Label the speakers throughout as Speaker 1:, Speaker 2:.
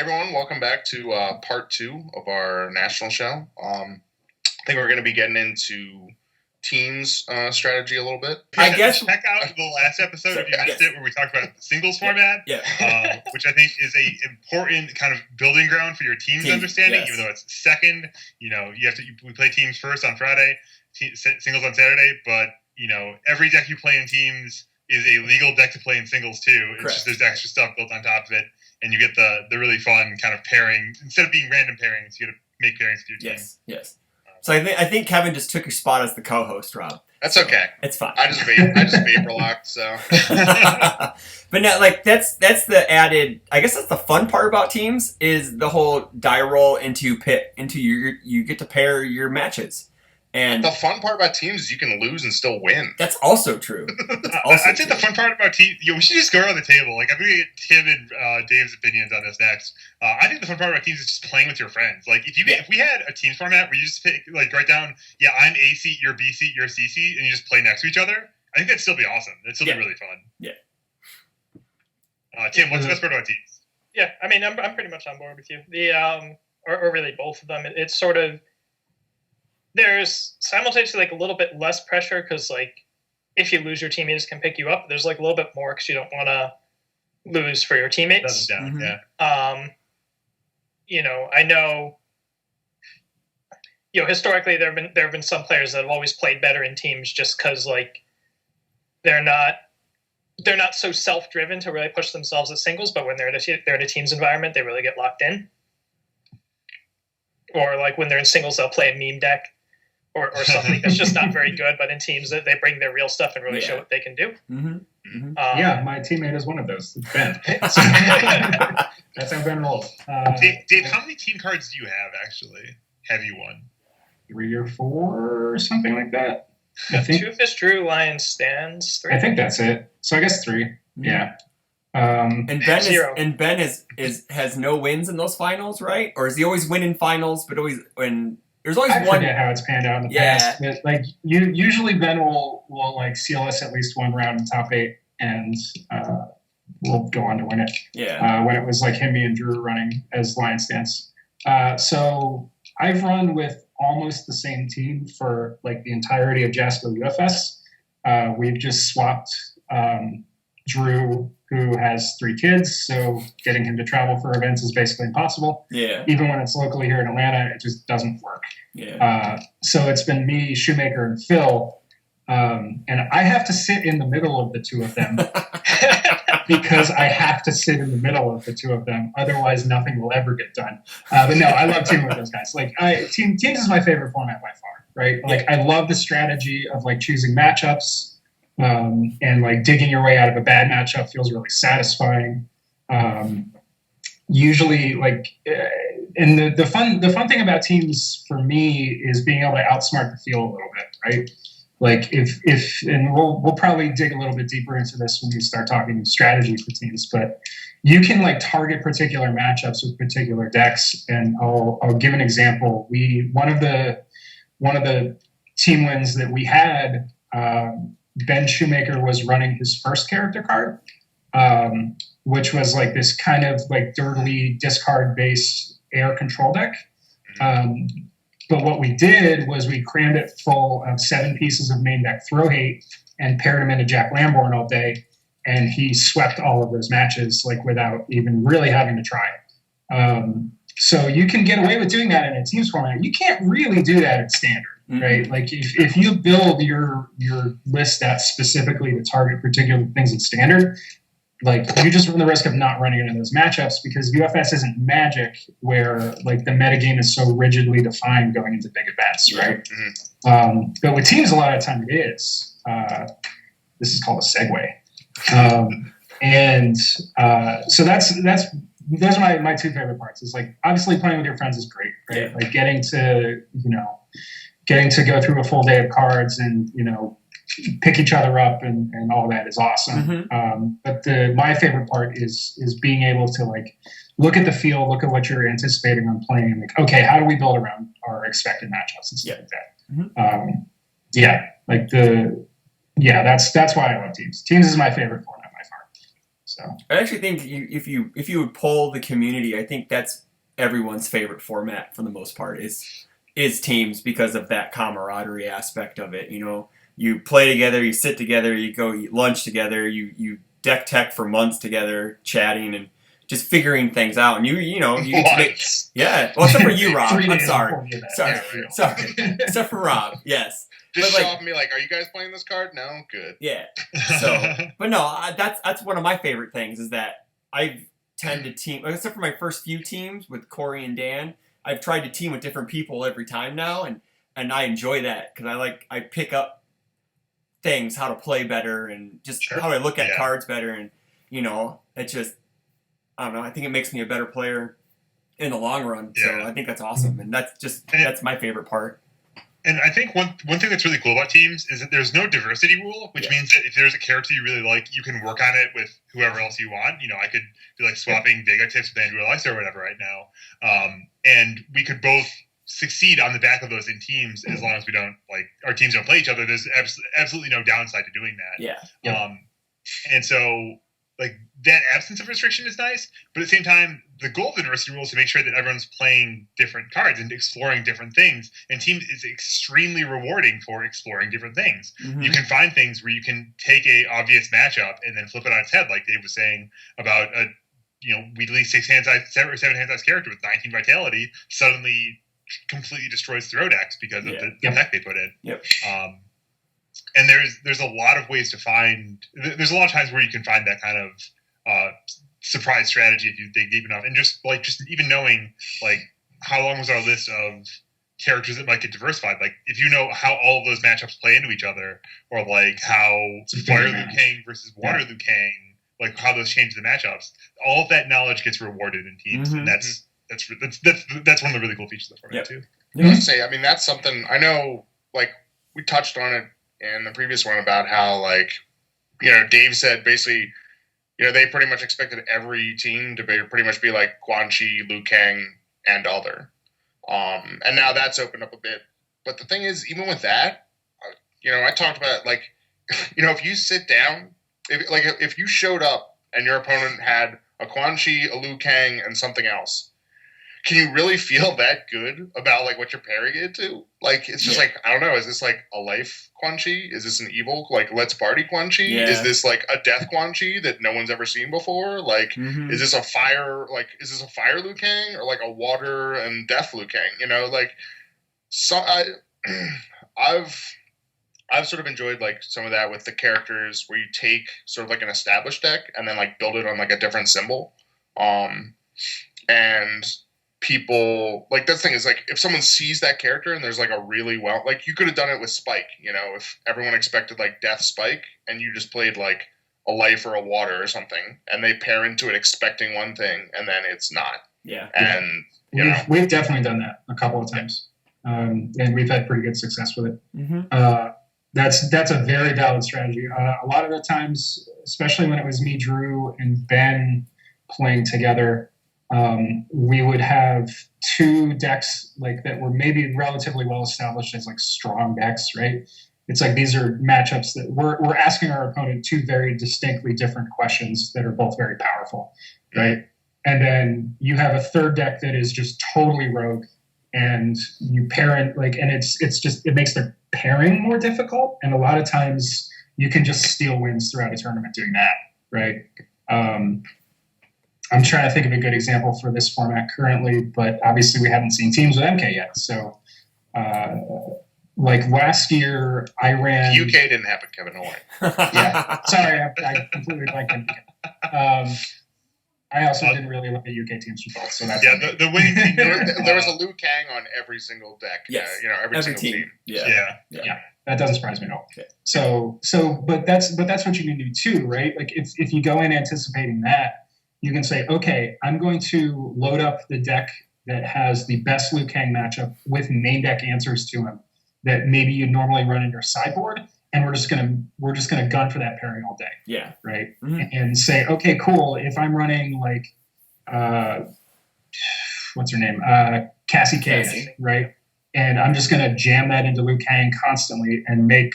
Speaker 1: everyone, welcome back to part 2 of our national show. I think we're going to be getting into teams strategy a little bit.
Speaker 2: I guess check out the last episode if you missed it, where we talked about the singles format, which I think is a important kind of building ground for your team's understanding. Even though it's second, we play teams first on Friday, singles on Saturday. But every deck you play in teams is a legal deck to play in singles too. It's just there's extra stuff built on top of it. And you get the really fun kind of pairing. Instead of being random pairings, you get to make pairings with your team.
Speaker 3: Yes. So I think Kevin just took your spot as the co-host, Rob.
Speaker 1: That's okay.
Speaker 3: It's fine.
Speaker 1: I just vapor locked, so.
Speaker 3: But no, that's the added. I guess that's the fun part about teams is the whole die roll into you get to pair your matches. And
Speaker 1: the fun part about teams is you can lose and still win.
Speaker 3: That's also true.
Speaker 2: I'd say the fun part about teams, we should just go around the table. I'm going to get Tim and Dave's opinions on this next. I think the fun part about teams is just playing with your friends. Like if we had a teams format where you just pick, write down, I'm A seat, you're B seat, you're C seat, and you just play next to each other, I think that'd still be awesome. That'd still be really fun.
Speaker 3: Yeah.
Speaker 2: Tim, what's the best part about teams?
Speaker 4: Yeah, I mean, I'm pretty much on board with you. Or really both of them. It's sort of. There's simultaneously a little bit less pressure because if you lose, your teammates can pick you up. There's a little bit more because you don't want to lose for your teammates. I know. Historically there have been some players that have always played better in teams just because they're not so self-driven to really push themselves at singles, but when they're in a teams environment, they really get locked in. Or when they're in singles, they'll play a meme deck. Or something that's just not very good, but in teams that they bring their real stuff and really show what they can do.
Speaker 5: My teammate is one of those. It's Ben. That's how Ben rolls.
Speaker 2: Dave, how many team cards do you have, actually? Have you won?
Speaker 5: 3 or 4, something like that. I think
Speaker 4: 2 Fish Drew, Lion Stands, 3.
Speaker 5: I think that's it. So I guess 3. Mm-hmm. Yeah.
Speaker 3: And Ben has no wins in those finals, right? Or is he always winning finals, but always when there's always one?
Speaker 5: I forget how it's panned out in the past. But, usually Ben will seal us at least one round in top 8, and we'll go on to win it.
Speaker 3: Yeah.
Speaker 5: When it was him, me, and Drew running as Lion Stance. So I've run with almost the same team for the entirety of Jasper UFS. We've just swapped Drew, who has 3 kids, so getting him to travel for events is basically impossible.
Speaker 3: Yeah.
Speaker 5: Even when it's locally here in Atlanta, it just doesn't work.
Speaker 3: Yeah.
Speaker 5: So it's been me, Shoemaker, and Phil, and I have to sit in the middle of the 2 of them because I have to sit in the middle of the 2 of them. Otherwise, nothing will ever get done. But no, I love teaming with those guys. Teams is my favorite format by far, right? I love the strategy of choosing matchups. And digging your way out of a bad matchup feels really satisfying. Usually, and the fun thing about teams for me is being able to outsmart the field a little bit, right? If and we'll probably dig a little bit deeper into this when we start talking strategy for teams, but you can target particular matchups with particular decks, and I'll give an example. One of the team wins that we had. Ben Shoemaker was running his first character card, which was this kind of dirtily discard-based air control deck. But what we did was we crammed it full of 7 pieces of main deck Throw Hate and paired him into Jack Lamborn all day, and he swept all of those matches without even really having to try. So you can get away with doing that in a teams format. You can't really do that in standard. Right, if you build your list that specifically to target particular things in standard, you just run the risk of not running into those matchups because UFS isn't Magic, where the metagame is so rigidly defined going into big events, right? Mm-hmm. But with teams, a lot of the time it is. This is called a segue, so that's those are my 2 favorite parts. Is obviously playing with your friends is great, right?
Speaker 3: Yeah.
Speaker 5: Getting to go through a full day of cards and, pick each other up and all that is awesome.
Speaker 3: Mm-hmm.
Speaker 5: But my favorite part is being able to look at the field, look at what you're anticipating on playing, okay, how do we build around our expected matchups and stuff like that.
Speaker 3: Mm-hmm.
Speaker 5: That's why I love teams. Teams is my favorite format by far. So. So
Speaker 3: I actually think if you would poll the community, I think that's everyone's favorite format for the most part is teams because of that camaraderie aspect of it. You know, you play together, you sit together, you go eat lunch together, you deck tech for months together, chatting and just figuring things out. And you make, yeah. Well, except for you, Rob. I'm sorry. Except for Rob. Yes.
Speaker 1: Just show up and be like, "Are you guys playing this card?" No, good.
Speaker 3: Yeah. So, but no, that's one of my favorite things is that I tend to team, except for my first few teams with Corey and Dan. I've tried to team with different people every time now, and I enjoy that because I pick up things, how to play better, and just how I look at cards better, and it's just I don't know. I think it makes me a better player in the long run. Yeah. So I think that's awesome, and that's my favorite part.
Speaker 2: And I think one thing that's really cool about teams is that there's no diversity rule, which means that if there's a character you really like, you can work on it with whoever else you want. I could be like swapping Vega tips with Andrew Eliza or whatever right now. And we could both succeed on the back of those in teams as long as we don't our teams don't play each other. There's absolutely no downside to doing that.
Speaker 3: Yeah.
Speaker 2: And so that absence of restriction is nice, but at the same time, the goal of the diversity rule is to make sure that everyone's playing different cards and exploring different things. And teams is extremely rewarding for exploring different things. Mm-hmm. You can find things where you can take a obvious matchup and then flip it on its head, like Dave was saying about weedly 7 hand size character with 19 vitality suddenly completely destroys throw decks because of the deck they put in.
Speaker 3: Yep.
Speaker 2: And there's a lot of ways to find. There's a lot of times where you can find that kind of surprise strategy if you dig deep enough, and just even knowing how long was our list of characters that might get diversified. If you know how all of those matchups play into each other, or how Fire Liu Kang versus Water Liu Kang, how those change the matchups. All of that knowledge gets rewarded in teams, and that's one of the really cool features of the format too.
Speaker 1: I would say, that's something I know. We touched on it in the previous one about how, Dave said basically, they pretty much expected every team to pretty much be like Quan Chi, Liu Kang, and other. And now that's opened up a bit. But the thing is, even with that, I talked about, if you sit down, if you showed up and your opponent had a Quan Chi, a Liu Kang, and something else, can you really feel that good about what you're pairing it to? It's just I don't know. Is this a life Quan Chi? Is this an evil Let's Party Quan Chi? Yeah. Is this a death Quan Chi that no one's ever seen before? Is this a fire Liu Kang or a water and death Liu Kang? So I've sort of enjoyed some of that with the characters where you take sort of an established deck and then build it on a different symbol. And people the thing is if someone sees that character and there's a really you could have done it with Spike, if everyone expected Death Spike and you just played a life or a water or something and they pair into it expecting one thing and then it's not.
Speaker 3: Yeah.
Speaker 1: And
Speaker 5: we've definitely done that a couple of times. And we've had pretty good success with it.
Speaker 3: Mm-hmm.
Speaker 5: That's a very valid strategy. A lot of the times, especially when it was me, Drew, and Ben playing together, we would have two decks that were maybe relatively well established as strong decks, right? It's these are matchups that we're asking our opponent two very distinctly different questions that are both very powerful, right? And then you have a third deck that is just totally rogue, and you pair it and it makes the pairing more difficult. And a lot of times you can just steal wins throughout a tournament doing that, right? I'm trying to think of a good example for this format currently, but obviously we haven't seen teams with MK yet. So, last year, I ran...
Speaker 1: UK didn't happen, Kevin. Don't worry.
Speaker 5: Yeah, sorry, I completely blanked on UK. I also didn't really look at UK teams results, so that's...
Speaker 2: Yeah, the winning team...
Speaker 1: there was a Liu Kang on every single deck.
Speaker 3: Yes.
Speaker 1: Every single team.
Speaker 3: Yeah.
Speaker 5: That doesn't surprise me at all. Okay. So, but that's what you can do too, right? If you go in anticipating that, you can say, okay, I'm going to load up the deck that has the best Liu Kang matchup with main deck answers to him that maybe you'd normally run in your sideboard, and we're just gonna gun for that pairing all day.
Speaker 3: Yeah.
Speaker 5: Right. Mm-hmm. And say, okay, cool. If I'm running what's her name, Cassie, right? And I'm just gonna jam that into Liu Kang constantly and make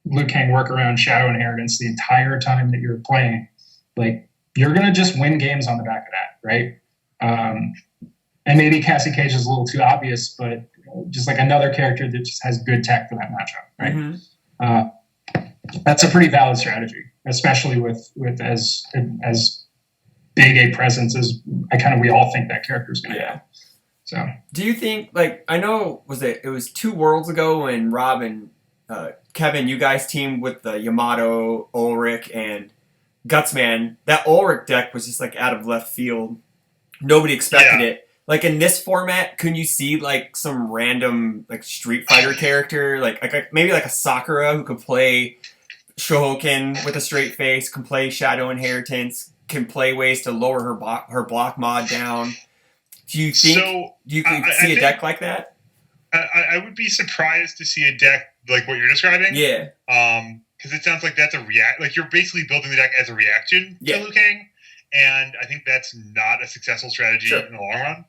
Speaker 5: Liu Kang work around Shadow Inheritance the entire time that you're playing, like you're gonna just win games on the back of that, right? And maybe Cassie Cage is a little too obvious, but just like another character that just has good tech for that matchup, right? That's a pretty valid strategy, especially with as big a presence as we all think that character is going to have. So,
Speaker 3: do you think, like, I know it was 2 worlds ago when Rob and Kevin, you guys teamed with the Yamato, Ulrich, and Gutsman. That Ulrich deck was just like out of left field. Nobody expected it. Like in this format, can you see like some random like Street Fighter character, like maybe like a Sakura who could play Shohoken with a straight face, can play Shadow Inheritance, can play ways to lower her block mod down? Do you think you can see a deck like that?
Speaker 2: I would be surprised to see a deck like what you're describing.
Speaker 3: Yeah.
Speaker 2: Because it sounds like that's a react. Like you're basically building the deck as a reaction to Liu Kang, and I think that's not a successful strategy in the long run.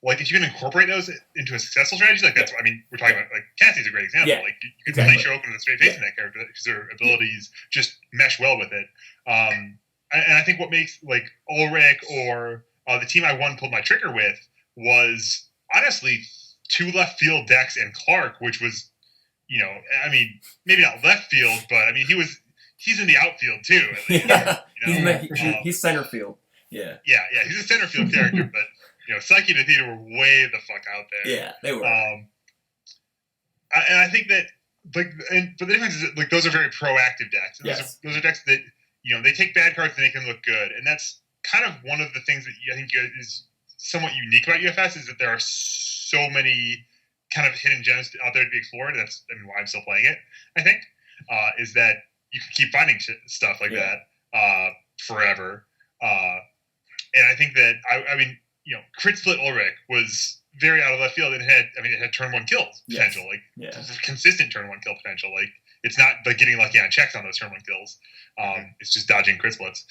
Speaker 2: Like if you can incorporate those into a successful strategy, like that's, I mean, we're talking about like Cassie's a great example. Like you can play Shogun with a straight face in that character because their abilities just mesh well with it. And I think what makes like Ulrich or the team I pulled my trigger with was honestly 2 left field decks and Clark, which was, you know, I mean, maybe not left field, but I mean he's in the outfield too.
Speaker 3: He's center field. Yeah,
Speaker 2: he's a center field character, but you know, Psyche and Athena were way the fuck out there.
Speaker 3: Yeah, they were.
Speaker 2: And I think that, but the difference is that, like, those are very proactive decks. And those are decks that, you know, they take bad cards and make them look good. And that's kind of one of the things that I think is somewhat unique about UFS is that there are so many kind of hidden gems out there to be explored. That's, I mean, why I'm still playing it, I think, is that you can keep finding stuff like that forever. And I think that, I mean, you know, Crit Split Ulrich was very out of left field. It had turn 1 kill potential, consistent turn 1 kill potential. Like it's not like getting lucky on checks on those turn 1 kills. It's just dodging crit splits.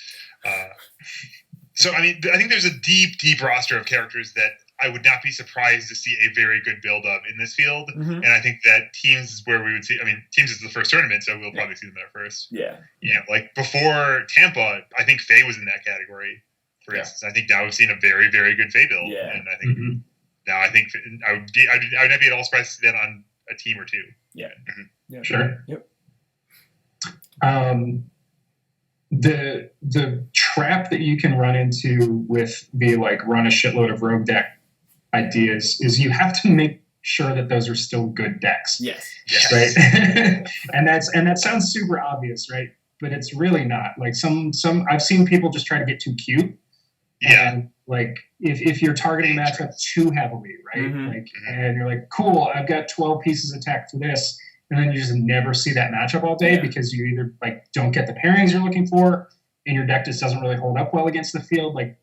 Speaker 2: So I mean, I think there's a deep roster of characters that I would not be surprised to see a very good build of in this field. And I think that Teams is where we would see. I mean, Teams is the first tournament, so we'll probably see them there first.
Speaker 3: Yeah.
Speaker 2: You know, like before Tampa, I think Faye was in that category. For instance, I think now we've seen a very, very good Faye build, and I think now I think I would not be at all surprised to see that on a team or 2.
Speaker 3: Yeah,
Speaker 5: sure.
Speaker 3: Yep.
Speaker 5: The trap that you can run into with the like run a shitload of rogue deck ideas is you have to make sure that those are still good decks.
Speaker 3: Yes.
Speaker 5: Right. and that sounds super obvious, right? But it's really not. Like some I've seen people just try to get too cute.
Speaker 2: Yeah.
Speaker 5: And like if you're targeting matchup too heavily, right? And you're like, cool, I've got 12 pieces of tech for this, and then you just never see that matchup all day because you either like don't get the pairings you're looking for, and your deck just doesn't really hold up well against the field. Like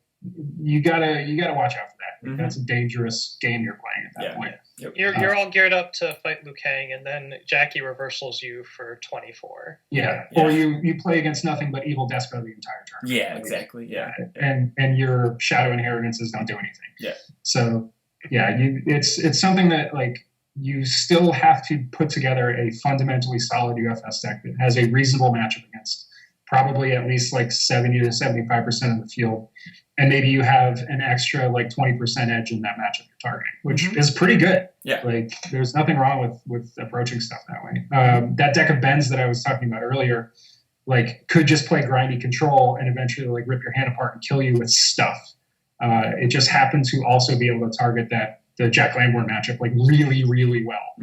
Speaker 5: you gotta watch out for that. Like, that's a dangerous game you're playing at that point.
Speaker 4: Yep. You're all geared up to fight Liu Kang, and then Jackie reversals you for 24.
Speaker 5: Yeah. Or you play against nothing but evil Despo the entire turn.
Speaker 3: Yeah, exactly. Yeah.
Speaker 5: And your Shadow Inheritances don't do anything.
Speaker 3: Yeah.
Speaker 5: So it's something that like you still have to put together a fundamentally solid UFS deck that has a reasonable matchup against probably at least like 70 to 75% of the field. And maybe you have an extra like 20% edge in that matchup you're targeting, which is pretty good.
Speaker 3: Yeah.
Speaker 5: Like there's nothing wrong with approaching stuff that way. That deck of Bends that I was talking about earlier, like could just play grindy control and eventually like rip your hand apart and kill you with stuff. It just happened to also be able to target the Jack Lamborn matchup like really, really well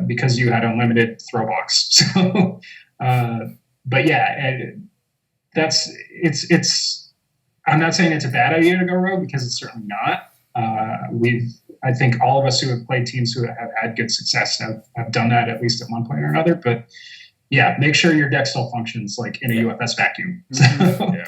Speaker 5: because you had unlimited throw box. So, but yeah, it's. I'm not saying it's a bad idea to go rogue because it's certainly not. I think all of us who have played teams who have had good success have done that at least at one point or another. But yeah, make sure your deck still functions like in a UFS vacuum.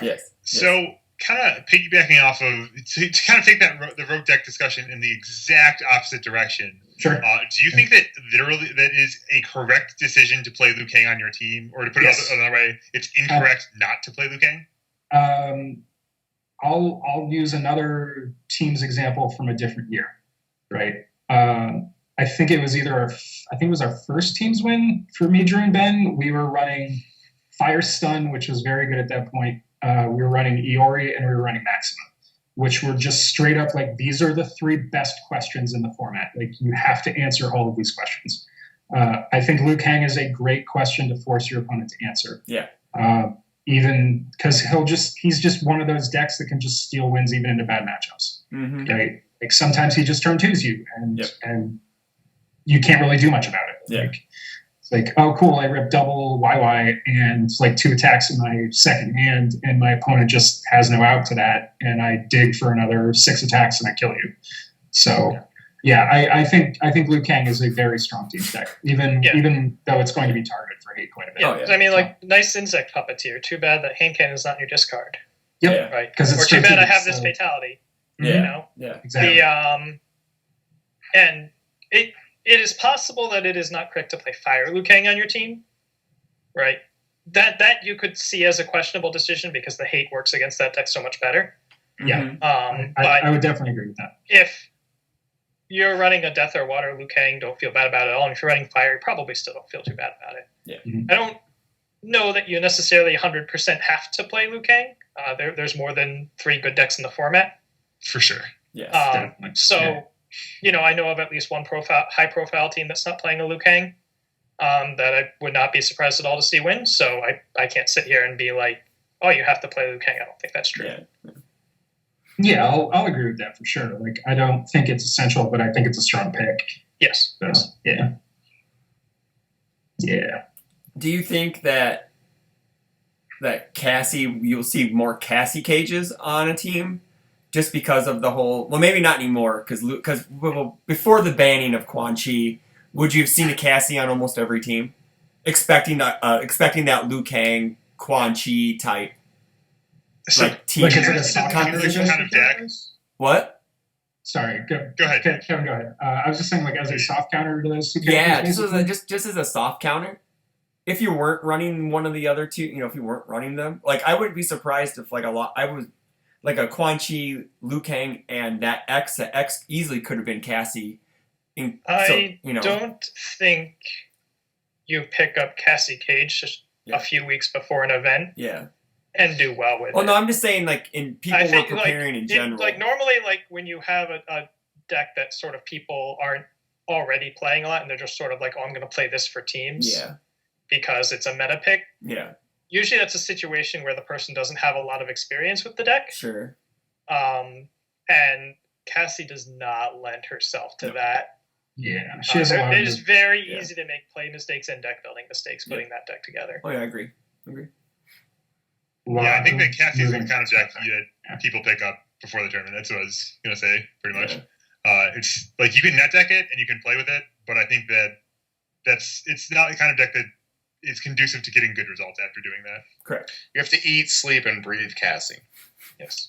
Speaker 3: Yes.
Speaker 2: So kind of piggybacking off of to kind of take the rogue deck discussion in the exact opposite direction.
Speaker 5: Sure.
Speaker 2: Do you think that literally that is a correct decision to play Liu Kang on your team, or to put it another way, it's incorrect not to play Liu Kang? I'll use another team's example from a different year, right?
Speaker 5: I think it was our first team's win for me, Drew and Ben. We were running Fire Stun, which was very good at that point. We were running Iori and we were running Maxima, which were just straight up like, these are the 3 best questions in the format. Like, you have to answer all of these questions. I think Liu Kang is a great question to force your opponent to answer.
Speaker 3: Yeah.
Speaker 5: Even because he's just one of those decks that can just steal wins even into bad matchups.
Speaker 3: Mm-hmm.
Speaker 5: Right? Like, sometimes he just turn 2s you and you can't really do much about it.
Speaker 3: Yeah.
Speaker 5: Like, it's like, oh, cool, I rip double YY and it's like 2 attacks in my second hand, and my opponent just has no out to that, and I dig for another 6 attacks and I kill you. So, I think Liu Kang is a very strong team deck, even though it's going to be targeted for hate quite a bit.
Speaker 4: Yeah, I mean, like, nice insect puppeteer. Too bad that hand cannon is not in your discard.
Speaker 5: Yep.
Speaker 3: Yeah.
Speaker 4: Right.
Speaker 5: Or
Speaker 4: too bad I have this fatality.
Speaker 3: Yeah.
Speaker 4: You know?
Speaker 3: Yeah.
Speaker 5: Exactly.
Speaker 4: And it is possible that it is not correct to play Fire Liu Kang on your team, right? That you could see as a questionable decision because the hate works against that deck so much better.
Speaker 5: Yeah.
Speaker 4: But
Speaker 5: I would definitely agree with that.
Speaker 4: If you're running a Death or Water Liu Kang, don't feel bad about it at all. And if you're running Fire, you probably still don't feel too bad about it.
Speaker 3: Yeah.
Speaker 5: Mm-hmm.
Speaker 4: I don't know that you necessarily 100% have to play Liu Kang. There's more than 3 good decks in the format.
Speaker 2: For sure.
Speaker 3: Yes.
Speaker 5: Definitely.
Speaker 4: I know of at least one high-profile team that's not playing a Liu Kang that I would not be surprised at all to see win. So I can't sit here and be like, oh, you have to play Liu Kang. I don't think that's true.
Speaker 5: Yeah, I'll agree with that for sure. Like, I don't think it's essential, but I think it's a strong pick.
Speaker 4: Yes.
Speaker 5: So, yeah. Yeah.
Speaker 3: Do you think that Cassie, you'll see more Cassie cages on a team? Just because of the whole, well, maybe not anymore, because before the banning of Quan Chi, would you have seen a Cassie on almost every team, expecting that Liu Kang Quan Chi type team
Speaker 5: composition
Speaker 2: kind of deck?
Speaker 3: What?
Speaker 5: Sorry, go
Speaker 2: ahead.
Speaker 5: Kevin, go ahead. I was just saying, like, as a soft counter to those 2
Speaker 3: Yeah,
Speaker 5: characters.
Speaker 3: just as a soft counter. If you weren't running one of the other 2, if you weren't running them, like, I wouldn't be surprised if like a Quan Chi, Liu Kang, and that X easily could have been Cassie.
Speaker 4: I don't think you pick up Cassie Cage just a few weeks before an event.
Speaker 3: Yeah.
Speaker 4: And do well with it.
Speaker 3: Oh, no, I'm just saying, like, people were preparing in general.
Speaker 4: Normally, like, when you have a deck that sort of people aren't already playing a lot, and they're just sort of like, oh, I'm going to play this for teams.
Speaker 3: Yeah.
Speaker 4: Because it's a meta pick.
Speaker 3: Yeah.
Speaker 4: Usually that's a situation where the person doesn't have a lot of experience with the deck.
Speaker 3: Sure.
Speaker 4: And Cassie does not lend herself to that.
Speaker 5: Yeah. She has
Speaker 4: it is very easy to make play mistakes and deck building mistakes putting that deck together.
Speaker 3: Oh, yeah, I agree.
Speaker 2: Yeah, I think that Cassie is the kind of deck that people pick up before the tournament. That's what I was going to say, pretty much. Yeah. It's like you can net deck it and you can play with it, but I think it's not the kind of deck that is conducive to getting good results after doing that.
Speaker 3: Correct.
Speaker 1: You have to eat, sleep, and breathe Cassie.
Speaker 4: Yes.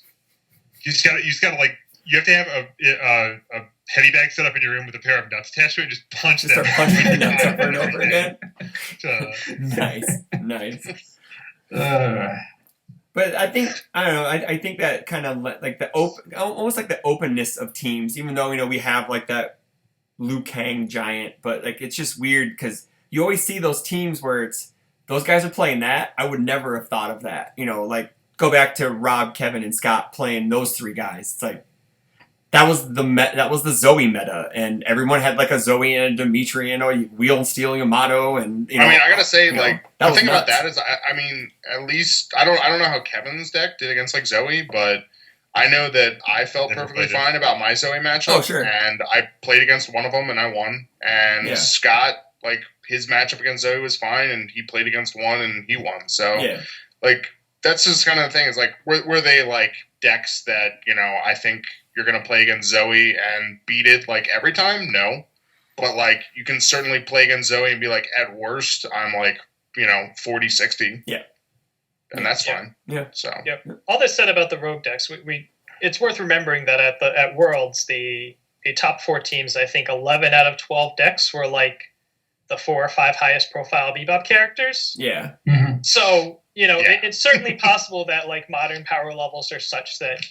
Speaker 2: You just gotta like, you have to have a heavy bag set up in your room with a pair of nuts attached to it. Just punch them.
Speaker 3: Start punching the nuts over and over again. Nice. But I think I think that kind of like almost like the openness of teams, even though we have like that Liu Kang giant, but like it's just weird because you always see those teams where it's those guys are playing that. I would never have thought of that. Like go back to Rob, Kevin, and Scott playing those 3 guys. It's like that was the Zoe meta, and everyone had like a Zoe and a Dimitri and a Wheel and Steel Yamato, and
Speaker 1: I mean, I gotta say, like the thing about that is, I mean, at least I don't know how Kevin's deck did against like Zoe, but I know that I felt perfectly fine about my Zoe matchup.
Speaker 3: Oh, sure.
Speaker 1: And I played against one of them and I won. And Scott, like his matchup against Zoe was fine, and he played against one and he won. So like that's just kind of the thing. Is like were they like decks that I think you're going to play against Zoe and beat it like every time? No. But like you can certainly play against Zoe and be like, at worst, I'm like, 40-60.
Speaker 3: Yeah.
Speaker 1: And that's fine.
Speaker 3: Yeah.
Speaker 1: So
Speaker 4: all this said about the rogue decks, we it's worth remembering that at Worlds, the top 4 teams, I think 11 out of 12 decks were like the 4 or 5 highest profile Bebop characters.
Speaker 3: Yeah.
Speaker 5: Mm-hmm.
Speaker 4: So, it's certainly possible that like modern power levels are such that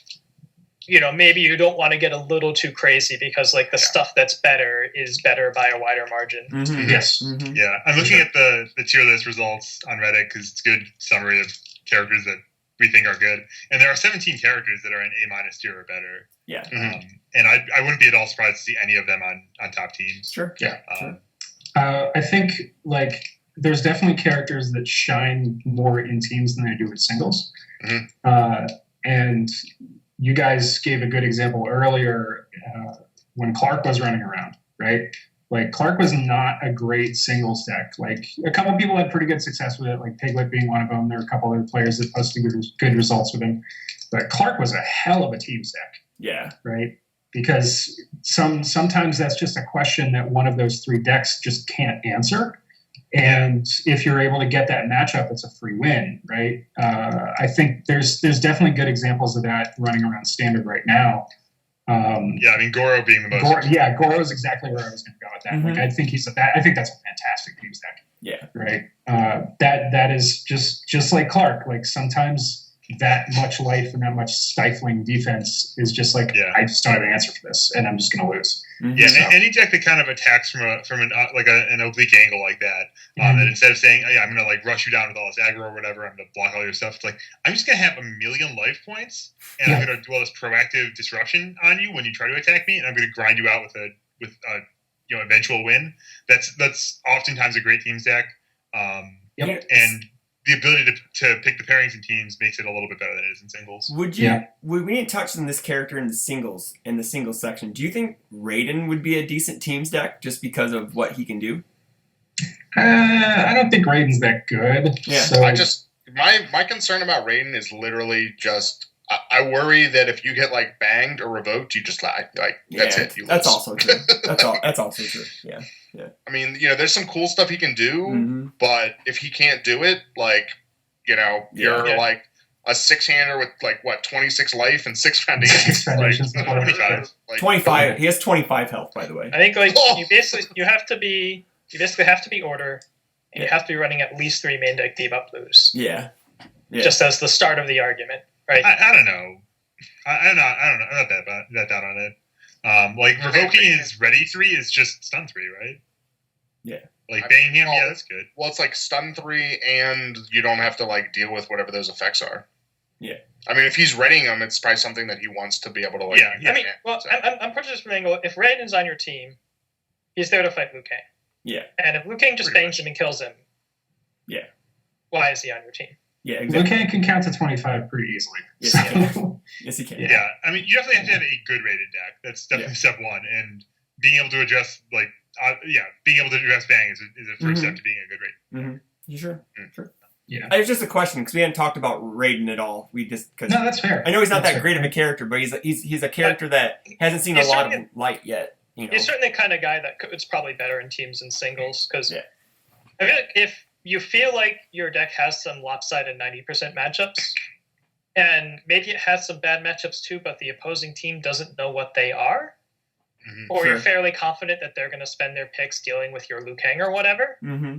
Speaker 4: maybe you don't want to get a little too crazy because like the stuff that's better is better by a wider margin.
Speaker 5: Mm-hmm. Yes.
Speaker 2: Mm-hmm. Yeah. I'm looking at the tier list results on Reddit because it's a good summary of characters that we think are good. And there are 17 characters that are in A- tier or better.
Speaker 3: Yeah.
Speaker 2: And I wouldn't be at all surprised to see any of them on top teams.
Speaker 3: Sure.
Speaker 5: Yeah. I think like there's definitely characters that shine more in teams than they do in singles. Mm-hmm. And you guys gave a good example earlier when Clark was running around, right? Like Clark was not a great singles deck. Like a couple of people had pretty good success with it, like Piglet being one of them. There are a couple other players that posted good results with him. But Clark was a hell of a teams deck.
Speaker 3: Yeah.
Speaker 5: Right? Because sometimes that's just a question that one of those three decks just can't answer. And if you're able to get that matchup, it's a free win, right? I think there's definitely good examples of that running around standard right now.
Speaker 2: Goro being the most.
Speaker 5: Goro is exactly where I was going to go with that. Mm-hmm. Like I think I think that's a fantastic teams deck.
Speaker 3: Yeah.
Speaker 5: Right. That is just like Clark. Like sometimes that much life and that much stifling defense is just like I just don't have an answer for this, and I'm just going to lose.
Speaker 2: Mm-hmm. Yeah, so. Any deck that kind of attacks from an oblique angle like that, that instead of saying, I'm going to like rush you down with all this aggro or whatever, I'm going to block all your stuff. It's like I'm just going to have 1,000,000 life points, and I'm going to do all this proactive disruption on you when you try to attack me, and I'm going to grind you out with a eventual win. That's oftentimes a great teams deck, and the ability to pick the pairings in teams makes it a little bit better than it is in singles.
Speaker 3: We didn't touch on this character in the singles section. Do you think Raiden would be a decent teams deck just because of what he can do?
Speaker 5: I don't think Raiden's that good.
Speaker 1: Yeah. So my concern about Raiden is literally just I worry that if you get like banged or revoked, you just that's it.
Speaker 3: That's also true. That's also true. Yeah. Yeah.
Speaker 1: I mean, there's some cool stuff he can do, but if he can't do it, you're like a 6-hander with 26 life and 6 foundations.
Speaker 3: 25. He has 25 health, by the way.
Speaker 4: I think you basically have to be order, and you have to be running at least 3 main deck debuff blues.
Speaker 3: Yeah.
Speaker 4: Just as the start of the argument, right?
Speaker 2: I don't know. I'm not that down on it. Revoking his ready 3 is just stun 3, right?
Speaker 3: Yeah.
Speaker 2: Banging him, that's good.
Speaker 1: Well, it's like stun 3, and you don't have to deal with whatever those effects are.
Speaker 3: Yeah.
Speaker 1: I mean, if he's readying them, it's probably something that he wants to be able to
Speaker 4: I'm approaching this from an angle. If Raiden's on your team, he's there to fight Liu Kang.
Speaker 3: Yeah.
Speaker 4: And if Liu Kang just bangs him and kills him, why is he on your team?
Speaker 3: Yeah, exactly.
Speaker 5: Liu Kang can count to 25 pretty easily.
Speaker 3: Yes, he can.
Speaker 2: Yeah. I mean, you definitely have to have a good rated deck. That's definitely step one. And being able to address, being able to address bang is a first step to being a good rate.
Speaker 3: Mm-hmm. You sure? Sure.
Speaker 5: Yeah.
Speaker 3: It's just a question because we hadn't talked about Raiden at all. No,
Speaker 5: that's fair.
Speaker 3: I know he's not that great of a character, but he's a character that hasn't seen a lot of light yet.
Speaker 4: He's certainly the kind of guy that it's probably better in teams and singles because I feel like if you feel like your deck has some lopsided 90% matchups, and maybe it has some bad matchups too, but the opposing team doesn't know what they are, or you're fairly confident that they're going to spend their picks dealing with your Liu Kang or whatever.
Speaker 3: Mm-hmm.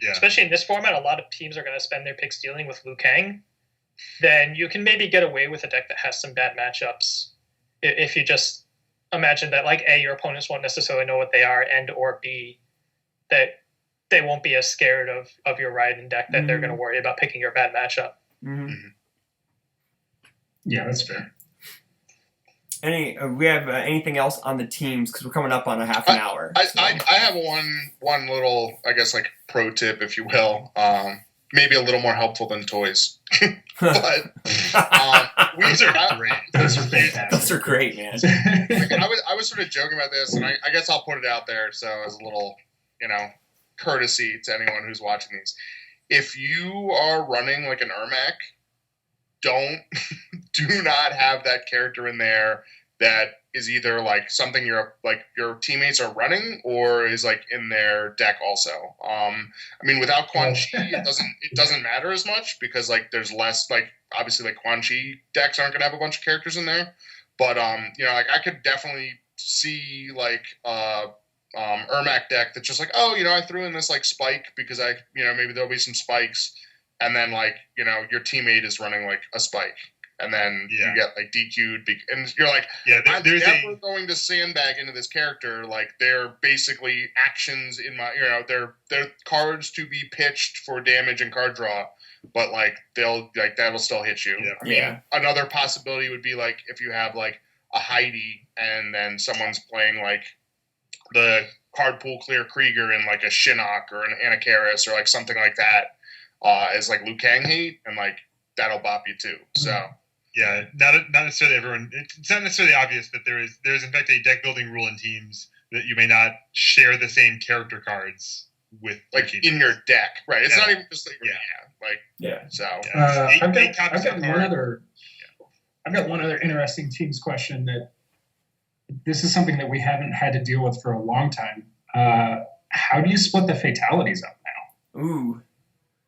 Speaker 2: Yeah.
Speaker 4: Especially in this format, a lot of teams are going to spend their picks dealing with Liu Kang. Then you can maybe get away with a deck that has some bad matchups if you just imagine that, A, your opponents won't necessarily know what they are, and or B, that they won't be as scared of your Raiden deck that they're going to worry about picking your bad matchup.
Speaker 3: Mm-hmm.
Speaker 5: Yeah, that's fair.
Speaker 3: We have anything else on the teams because we're coming up on a half an hour.
Speaker 1: I have one little, I guess, pro tip, if you will. Maybe a little more helpful than toys. But
Speaker 2: those are great.
Speaker 5: Those are fantastic.
Speaker 3: Those are great, man.
Speaker 1: I was sort of joking about this, and I guess I'll put it out there so as a little, courtesy to anyone who's watching these. If you are running an Ermac, do not have that character in there that is either something your teammates are running or is in their deck also. I mean, without Quan Chi, it doesn't matter as much because there's less obviously Quan Chi decks aren't gonna have a bunch of characters in there, but I could definitely see Ermac deck that's just I threw in this spike because maybe there'll be some spikes, and then your teammate is running a spike. and then you get like DQ'd, and you're like, I'm never going to sandbag into this character. Like they're basically actions in my, they're cards to be pitched for damage and card draw, but like that'll still hit you. Yeah. I mean, another possibility would be like if you have like a Heidi and then someone's playing like the card pool clear Krieger and like a Shinnok or an Anakaris or like something like that as like Liu Kang hate, and like that'll bop you too. So
Speaker 2: not necessarily everyone. It's not necessarily obvious that there's in fact a deck building rule in teams that you may not share the same character cards with
Speaker 1: like in your deck, right? It's not even just like So
Speaker 5: I've got one other interesting teams question that this is something that we haven't had to deal with for a long time. How do you split the fatalities up now?
Speaker 3: Ooh.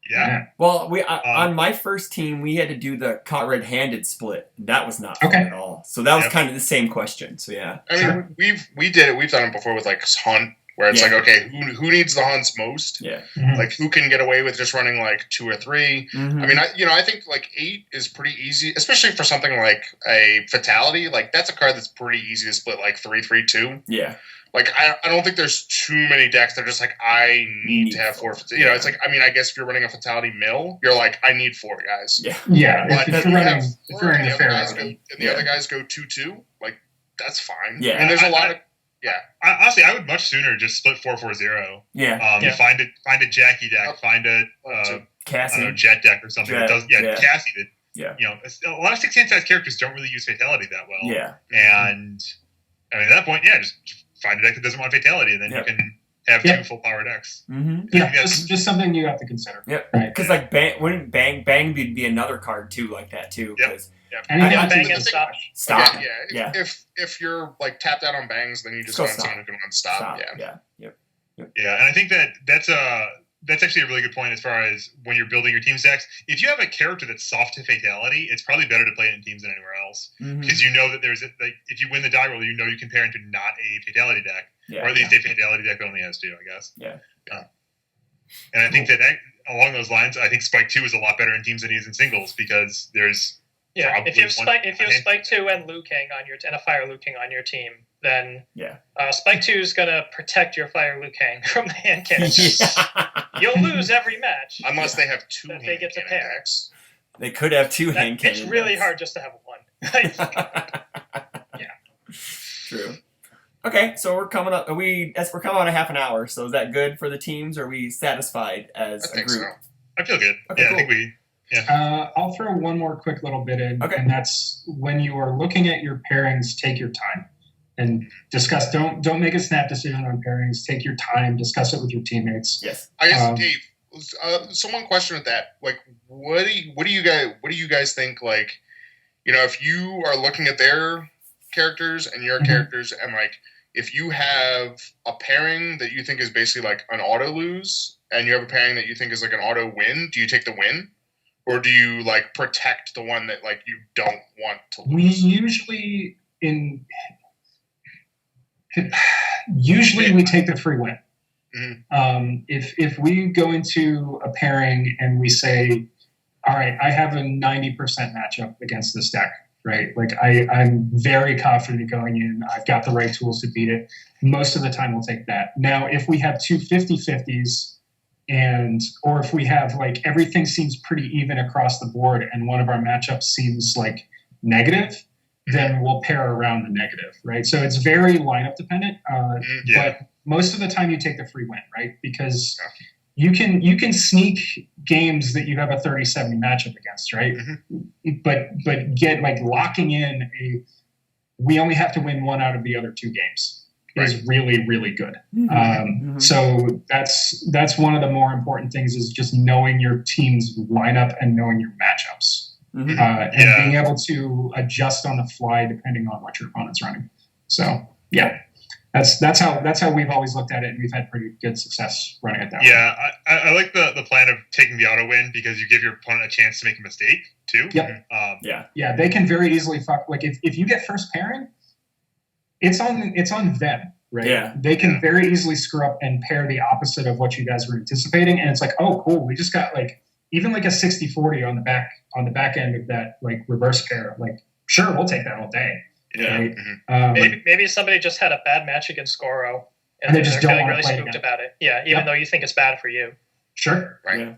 Speaker 2: Yeah.
Speaker 3: Well, on my first team, we had to do the caught red-handed split. That was not fun at all. So that was kind of the same question. So yeah.
Speaker 1: I mean, we did it. We've done it before with like Hunt, where it's like, okay, who needs the hunts most?
Speaker 3: Yeah.
Speaker 1: Like who can get away with just running like 2 or 3? I mean, I think like 8 is pretty easy, especially for something like a fatality. Like that's a card that's pretty easy to split like 3-3-2.
Speaker 3: Yeah.
Speaker 1: Like I don't think there's too many decks that are just like I need to have 4. It's like, I mean, I guess if you're running a fatality mill, you're like I need 4 guys.
Speaker 5: Yeah.
Speaker 1: But if you're running the other guys go 2-2, like that's fine.
Speaker 3: Yeah.
Speaker 1: And there's a lot of
Speaker 2: honestly, I would much sooner just split 4-4-0.
Speaker 3: Yeah.
Speaker 2: Find a Jackie deck, find a
Speaker 3: Cassie,
Speaker 2: I don't know, Jet deck or something. Cassie did.
Speaker 3: Yeah.
Speaker 2: A lot of 6-hand size characters don't really use fatality that well.
Speaker 3: Yeah.
Speaker 2: And I mean, at that point, just find a deck that doesn't want fatality, and then you can have 2 full power decks.
Speaker 5: Yeah, just something you have to consider.
Speaker 3: Yep. Because like wouldn't Bang would be another card too, like that too. Because
Speaker 5: Bang
Speaker 4: and
Speaker 3: stop.
Speaker 1: If you're like tapped out on bangs, then you just want someone who can run stop.
Speaker 3: Yeah.
Speaker 2: And I think that's actually a really good point as far as when you're building your team decks. If you have a character that's soft to fatality, it's probably better to play it in teams than anywhere else, because you know that there's if you win the die roll, you know you can pair into not a fatality deck, or at least a fatality deck that only has 2, I guess. And I think that along those lines, I think Spike 2 is a lot better in teams than he is in singles, because there's
Speaker 4: if you have Spike 2 and Liu Kang and a Fire Liu Kang on your team, then Spike 2 is gonna protect your Fire Liu Kang from the hand cannon. You'll lose every match
Speaker 1: unless they have 2 hand
Speaker 4: they get to pair.
Speaker 1: Decks.
Speaker 3: They could have 2 hand cannon.
Speaker 4: It's really hard just to have 1.
Speaker 3: True. Okay, so we're coming up. We're coming on a half an hour. So is that good for the teams? Are we satisfied as a group?
Speaker 1: So.
Speaker 2: I feel good.
Speaker 3: Okay, cool.
Speaker 2: I think we.
Speaker 5: I'll throw one more quick little bit in,
Speaker 3: and
Speaker 5: that's when you are looking at your pairings, take your time and discuss. Don't make a snap decision on pairings. Take your time, discuss it with your teammates.
Speaker 3: Yes.
Speaker 1: I guess Dave, someone questioned that. Like, what do you guys think? Like, if you are looking at their characters and your characters, and like, if you have a pairing that you think is basically like an auto lose, and you have a pairing that you think is like an auto win, do you take the win? Or do you like protect the one that like you don't want to lose?
Speaker 5: We usually we take the free win. If we go into a pairing and we say, all right, I have a 90% matchup against this deck, right? Like I'm very confident going in. I've got the right tools to beat it. Most of the time we'll take that. Now, if we have 2 50-50s, or if we have like everything seems pretty even across the board and one of our matchups seems like negative, then we'll pair around the negative, right? So it's very lineup dependent, but most of the time you take the free win, right? Because you can sneak games that you have a 30-70 matchup against, right? But get like locking in we only have to win 1 out of the other 2 games. Is really, really good. So that's one of the more important things, is just knowing your team's lineup and knowing your matchups, and being able to adjust on the fly depending on what your opponent's running. So that's how we've always looked at it, and we've had pretty good success running it that way.
Speaker 2: I like the plan of taking the auto win, because you give your opponent a chance to make a mistake too.
Speaker 5: They can very easily fuck. Like if you get first pairing, it's on them, right?
Speaker 3: Yeah.
Speaker 5: They can very easily screw up and pair the opposite of what you guys were anticipating, and it's like, oh, cool, we just got like even like a 60-40 on the back end of that like reverse pair, like sure, we'll take that all day.
Speaker 2: Yeah.
Speaker 5: Right?
Speaker 4: Maybe somebody just had a bad match against Goro,
Speaker 5: and they just
Speaker 4: they're
Speaker 5: don't
Speaker 4: feeling
Speaker 5: want
Speaker 4: really
Speaker 5: to play
Speaker 4: spooked
Speaker 5: again.
Speaker 4: about it. Yeah, even though you think it's bad for you.
Speaker 5: Sure.
Speaker 1: Right.
Speaker 3: Yeah.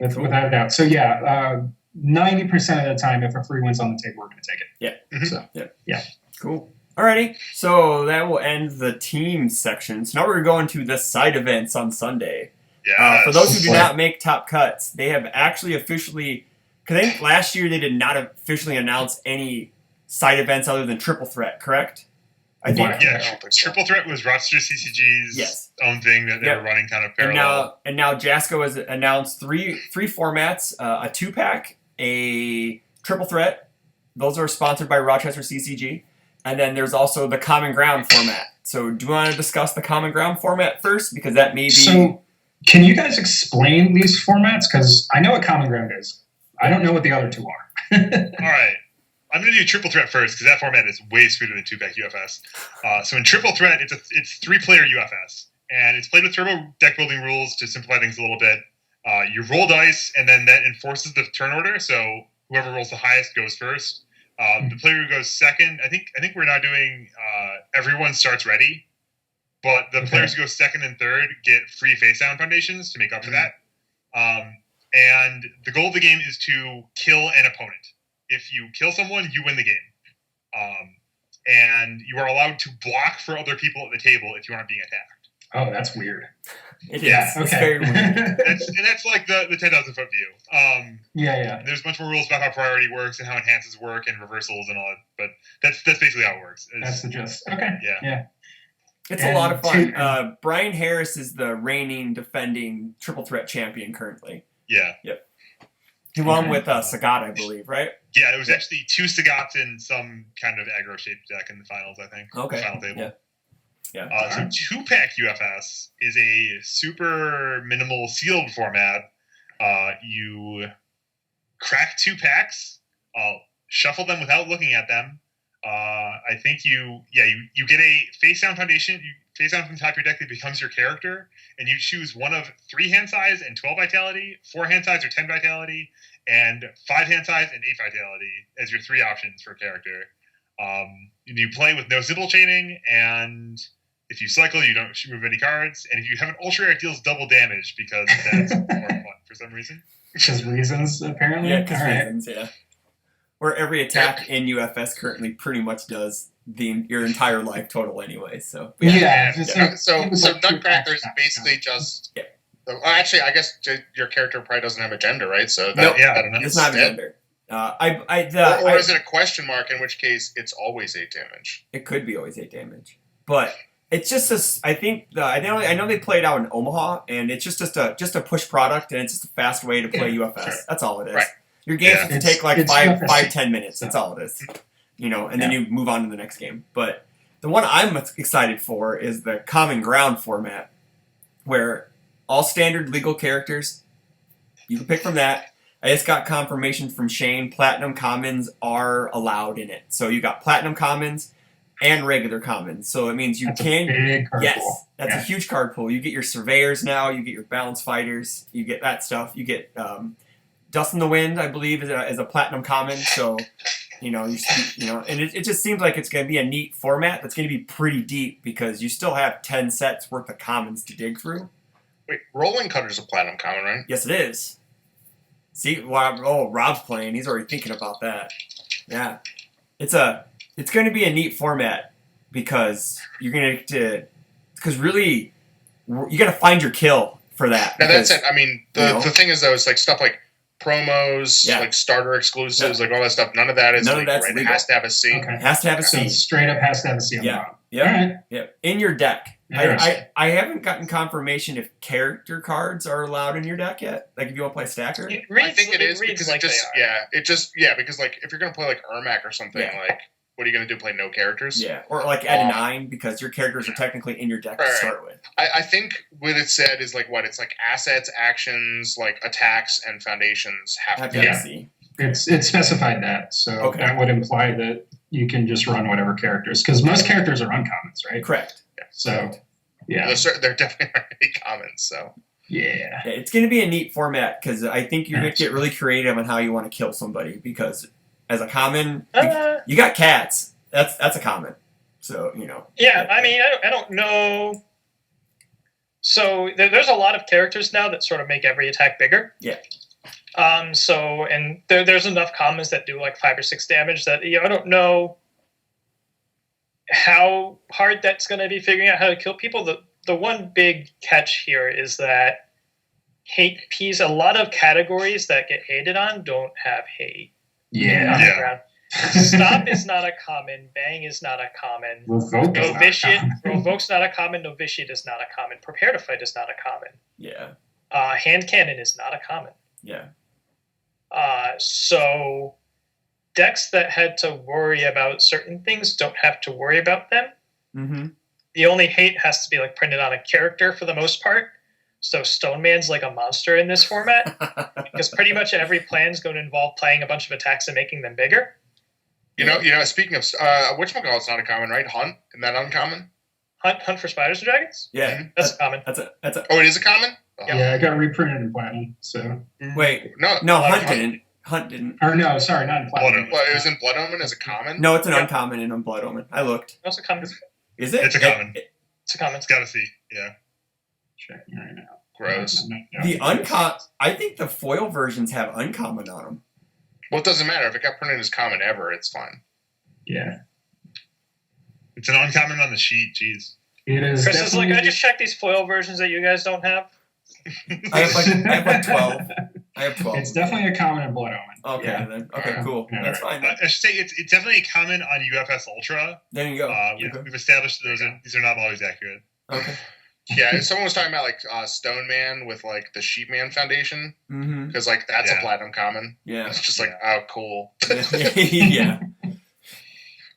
Speaker 5: Without a doubt. So yeah, 90% of the time, if a free win's on the table, we're going to take it.
Speaker 3: Yeah.
Speaker 5: So yeah.
Speaker 3: Cool. Alrighty. So that will end the team section. So now we're going to the side events on Sunday.
Speaker 2: Yeah.
Speaker 3: For those who do not make top cuts, they have actually officially, because I think last year they did not officially announce any side events other than Triple Threat, correct? I think.
Speaker 2: Yeah, Triple Threat was Rochester CCG's own thing that they were running kind of parallel.
Speaker 3: And now Jasco has announced three formats: a 2-pack, a Triple Threat. Those are sponsored by Rochester CCG, and then there's also the Common Ground format. So, do you want to discuss the Common Ground format first, because that may be?
Speaker 5: So, can you guys explain these formats? Because I know what Common Ground is. I don't know what the other two are.
Speaker 2: All right. I'm going to do Triple Threat first because that format is way sweeter than 2-pack UFS. So in Triple Threat, it's 3-player UFS, and it's played with turbo deck building rules to simplify things a little bit. You roll dice, and then that enforces the turn order. So whoever rolls the highest goes first. The player who goes second, I think we're now doing everyone starts ready, but the players who go second and third get free face down foundations to make up for that. And the goal of the game is to kill an opponent. If you kill someone, you win the game. And you are allowed to block for other people at the table if you aren't being attacked.
Speaker 5: Oh, that's weird.
Speaker 3: It is. Okay. It's very weird.
Speaker 2: That's like the 10,000 foot view.
Speaker 5: Yeah.
Speaker 2: There's a bunch more rules about how priority works and how enhances work and reversals and all that. But that's basically how it works.
Speaker 5: That's the gist. Okay.
Speaker 2: Yeah.
Speaker 3: It's a lot of fun. Brian Harris is the reigning, defending Triple Threat champion currently.
Speaker 2: Yeah.
Speaker 3: Yep. He won with Sagat, I believe, right?
Speaker 2: Yeah, it was actually 2 Sagats in some kind of aggro-shaped deck in the finals, I think.
Speaker 3: Okay.
Speaker 2: The final table.
Speaker 3: Yeah.
Speaker 2: So 2-pack UFS is a super minimal sealed format. You crack 2 packs, shuffle them without looking at them. I think you get a face down foundation. You face down from the top of your deck that becomes your character, and you choose one of 3 hand size and 12 vitality, 4 hand size or 10 vitality, and 5 hand size and 8 vitality as your 3 options for character. You play with no symbol chaining, and if you cycle, you don't move any cards. And if you have an ultra rare, it deals double damage because that's more fun for some reason.
Speaker 5: Because reasons, apparently.
Speaker 3: Yeah, because reasons, yeah. Where every attack in UFS currently pretty much does your entire life total anyway. So
Speaker 1: So Nutcracker is basically just. Yeah. Actually, I guess your character probably doesn't have a gender, right? So
Speaker 3: I don't know. It's not a gender.
Speaker 1: Or is it a question mark? In which case, it's always 8 damage.
Speaker 3: It could be always 8 damage, but it's just I know they play it out in Omaha, and it's just a push product, and it's just a fast way to play UFS. Sure. That's all it is. Right. Your games can take like 5-10 minutes. That's all it is. And then you move on to the next game. But the one I'm excited for is the Common Ground format, where all standard legal characters, you can pick from that. I just got confirmation from Shane, Platinum Commons are allowed in it. So you got Platinum Commons and regular Commons. So it means
Speaker 5: that's a big card pool.
Speaker 3: That's a huge card pool. You get your Surveyors now, you get your Balance Fighters, you get that stuff. You get Dust in the Wind, I believe, is a Platinum Common. So, and it just seems like it's going to be a neat format that's going to be pretty deep because you still have 10 sets worth of Commons to dig through.
Speaker 1: Wait, Rolling Cutter's a Platinum Common, right?
Speaker 3: Yes, it is. See, Rob's playing. He's already thinking about that. Yeah. It's going to be a neat format because you're going to really, you got to find your kill for that.
Speaker 1: Now that's it. I mean, the thing is though, it's like stuff like promos, like starter exclusives, like all that stuff. None of that is legal, right? Legal. It has to have a C.
Speaker 3: Okay. It has to have a C.
Speaker 5: So straight up has to have a C on the bottom.
Speaker 3: Yeah. In your deck. I haven't gotten confirmation if character cards are allowed in your deck yet. Like if you want to play Stacker.
Speaker 1: I think it is because because like if you're gonna play like Ermac or something, like what are you gonna do? Play no characters?
Speaker 3: Yeah, or like add a 9 because your characters are technically in your deck to start with.
Speaker 1: I think what it said is like it's like assets, actions, like attacks, and foundations have to be C.
Speaker 5: It's specified that, so that would imply that you can just run whatever characters because most characters are uncommons, right?
Speaker 3: Correct.
Speaker 1: Yeah. So they're definitely not any commons. So
Speaker 5: Yeah.
Speaker 3: It's going to be a neat format because I think you're going to get really creative on how you want to kill somebody because as a common, you got cats. That's a common. So,
Speaker 4: Yeah, I mean, I don't know. So there's a lot of characters now that sort of make every attack bigger.
Speaker 3: Yeah.
Speaker 4: And there's enough commons that do like 5 or 6 damage that I don't know how hard that's going to be figuring out how to kill people. The one big catch here is that hate Ps, a lot of categories that get hated on don't have hate.
Speaker 5: Yeah.
Speaker 4: Stop is not a common. Bang is not a common. Revoke's not a common. Novitiate is not a common. Prepare to fight is not a common.
Speaker 3: Yeah.
Speaker 4: Hand cannon is not a common.
Speaker 3: Yeah.
Speaker 4: So decks that had to worry about certain things don't have to worry about them.
Speaker 3: Mm-hmm.
Speaker 4: The only hate has to be like printed on a character for the most part. So Stone Man's like a monster in this format because pretty much every plan is going to involve playing a bunch of attacks and making them bigger.
Speaker 1: Speaking of whatchamacallit's not a common, right? Hunt, isn't that uncommon?
Speaker 4: Hunt for spiders and dragons?
Speaker 3: Yeah.
Speaker 4: That's common.
Speaker 3: That's a
Speaker 1: Oh, it is a common?
Speaker 5: Oh. Yeah, I got reprinted in platinum, so.
Speaker 3: Wait. No, Hunt didn't.
Speaker 5: Or no, sorry, not in platinum.
Speaker 1: Well, it was in Blood Omen as a common?
Speaker 3: No, it's an uncommon in Blood Omen. I looked.
Speaker 4: That's a common.
Speaker 3: Is it?
Speaker 2: It's a common.
Speaker 4: It's a common.
Speaker 2: It's got to see. Yeah.
Speaker 5: Checking right now.
Speaker 1: Gross.
Speaker 3: The uncommon. I think the foil versions have uncommon on them.
Speaker 1: Well, it doesn't matter. If it got printed as common ever, it's fine.
Speaker 5: Yeah.
Speaker 2: It's an uncommon on the sheet. Jeez.
Speaker 5: It is.
Speaker 4: Chris is like, I just checked these foil versions that you guys don't have.
Speaker 3: I have like 12. I have 12.
Speaker 5: It's definitely a common in Blood Omen.
Speaker 3: Okay, then. Okay, cool.
Speaker 5: Yeah,
Speaker 3: That's fine.
Speaker 2: I should say it's definitely a common on UFS Ultra.
Speaker 3: There you go.
Speaker 2: We've established that these are not always accurate.
Speaker 3: Okay.
Speaker 1: Yeah, someone was talking about like Stone Man with like the Sheepman Foundation because like that's a platinum common.
Speaker 3: Yeah,
Speaker 1: it's just like oh cool.
Speaker 3: Yeah.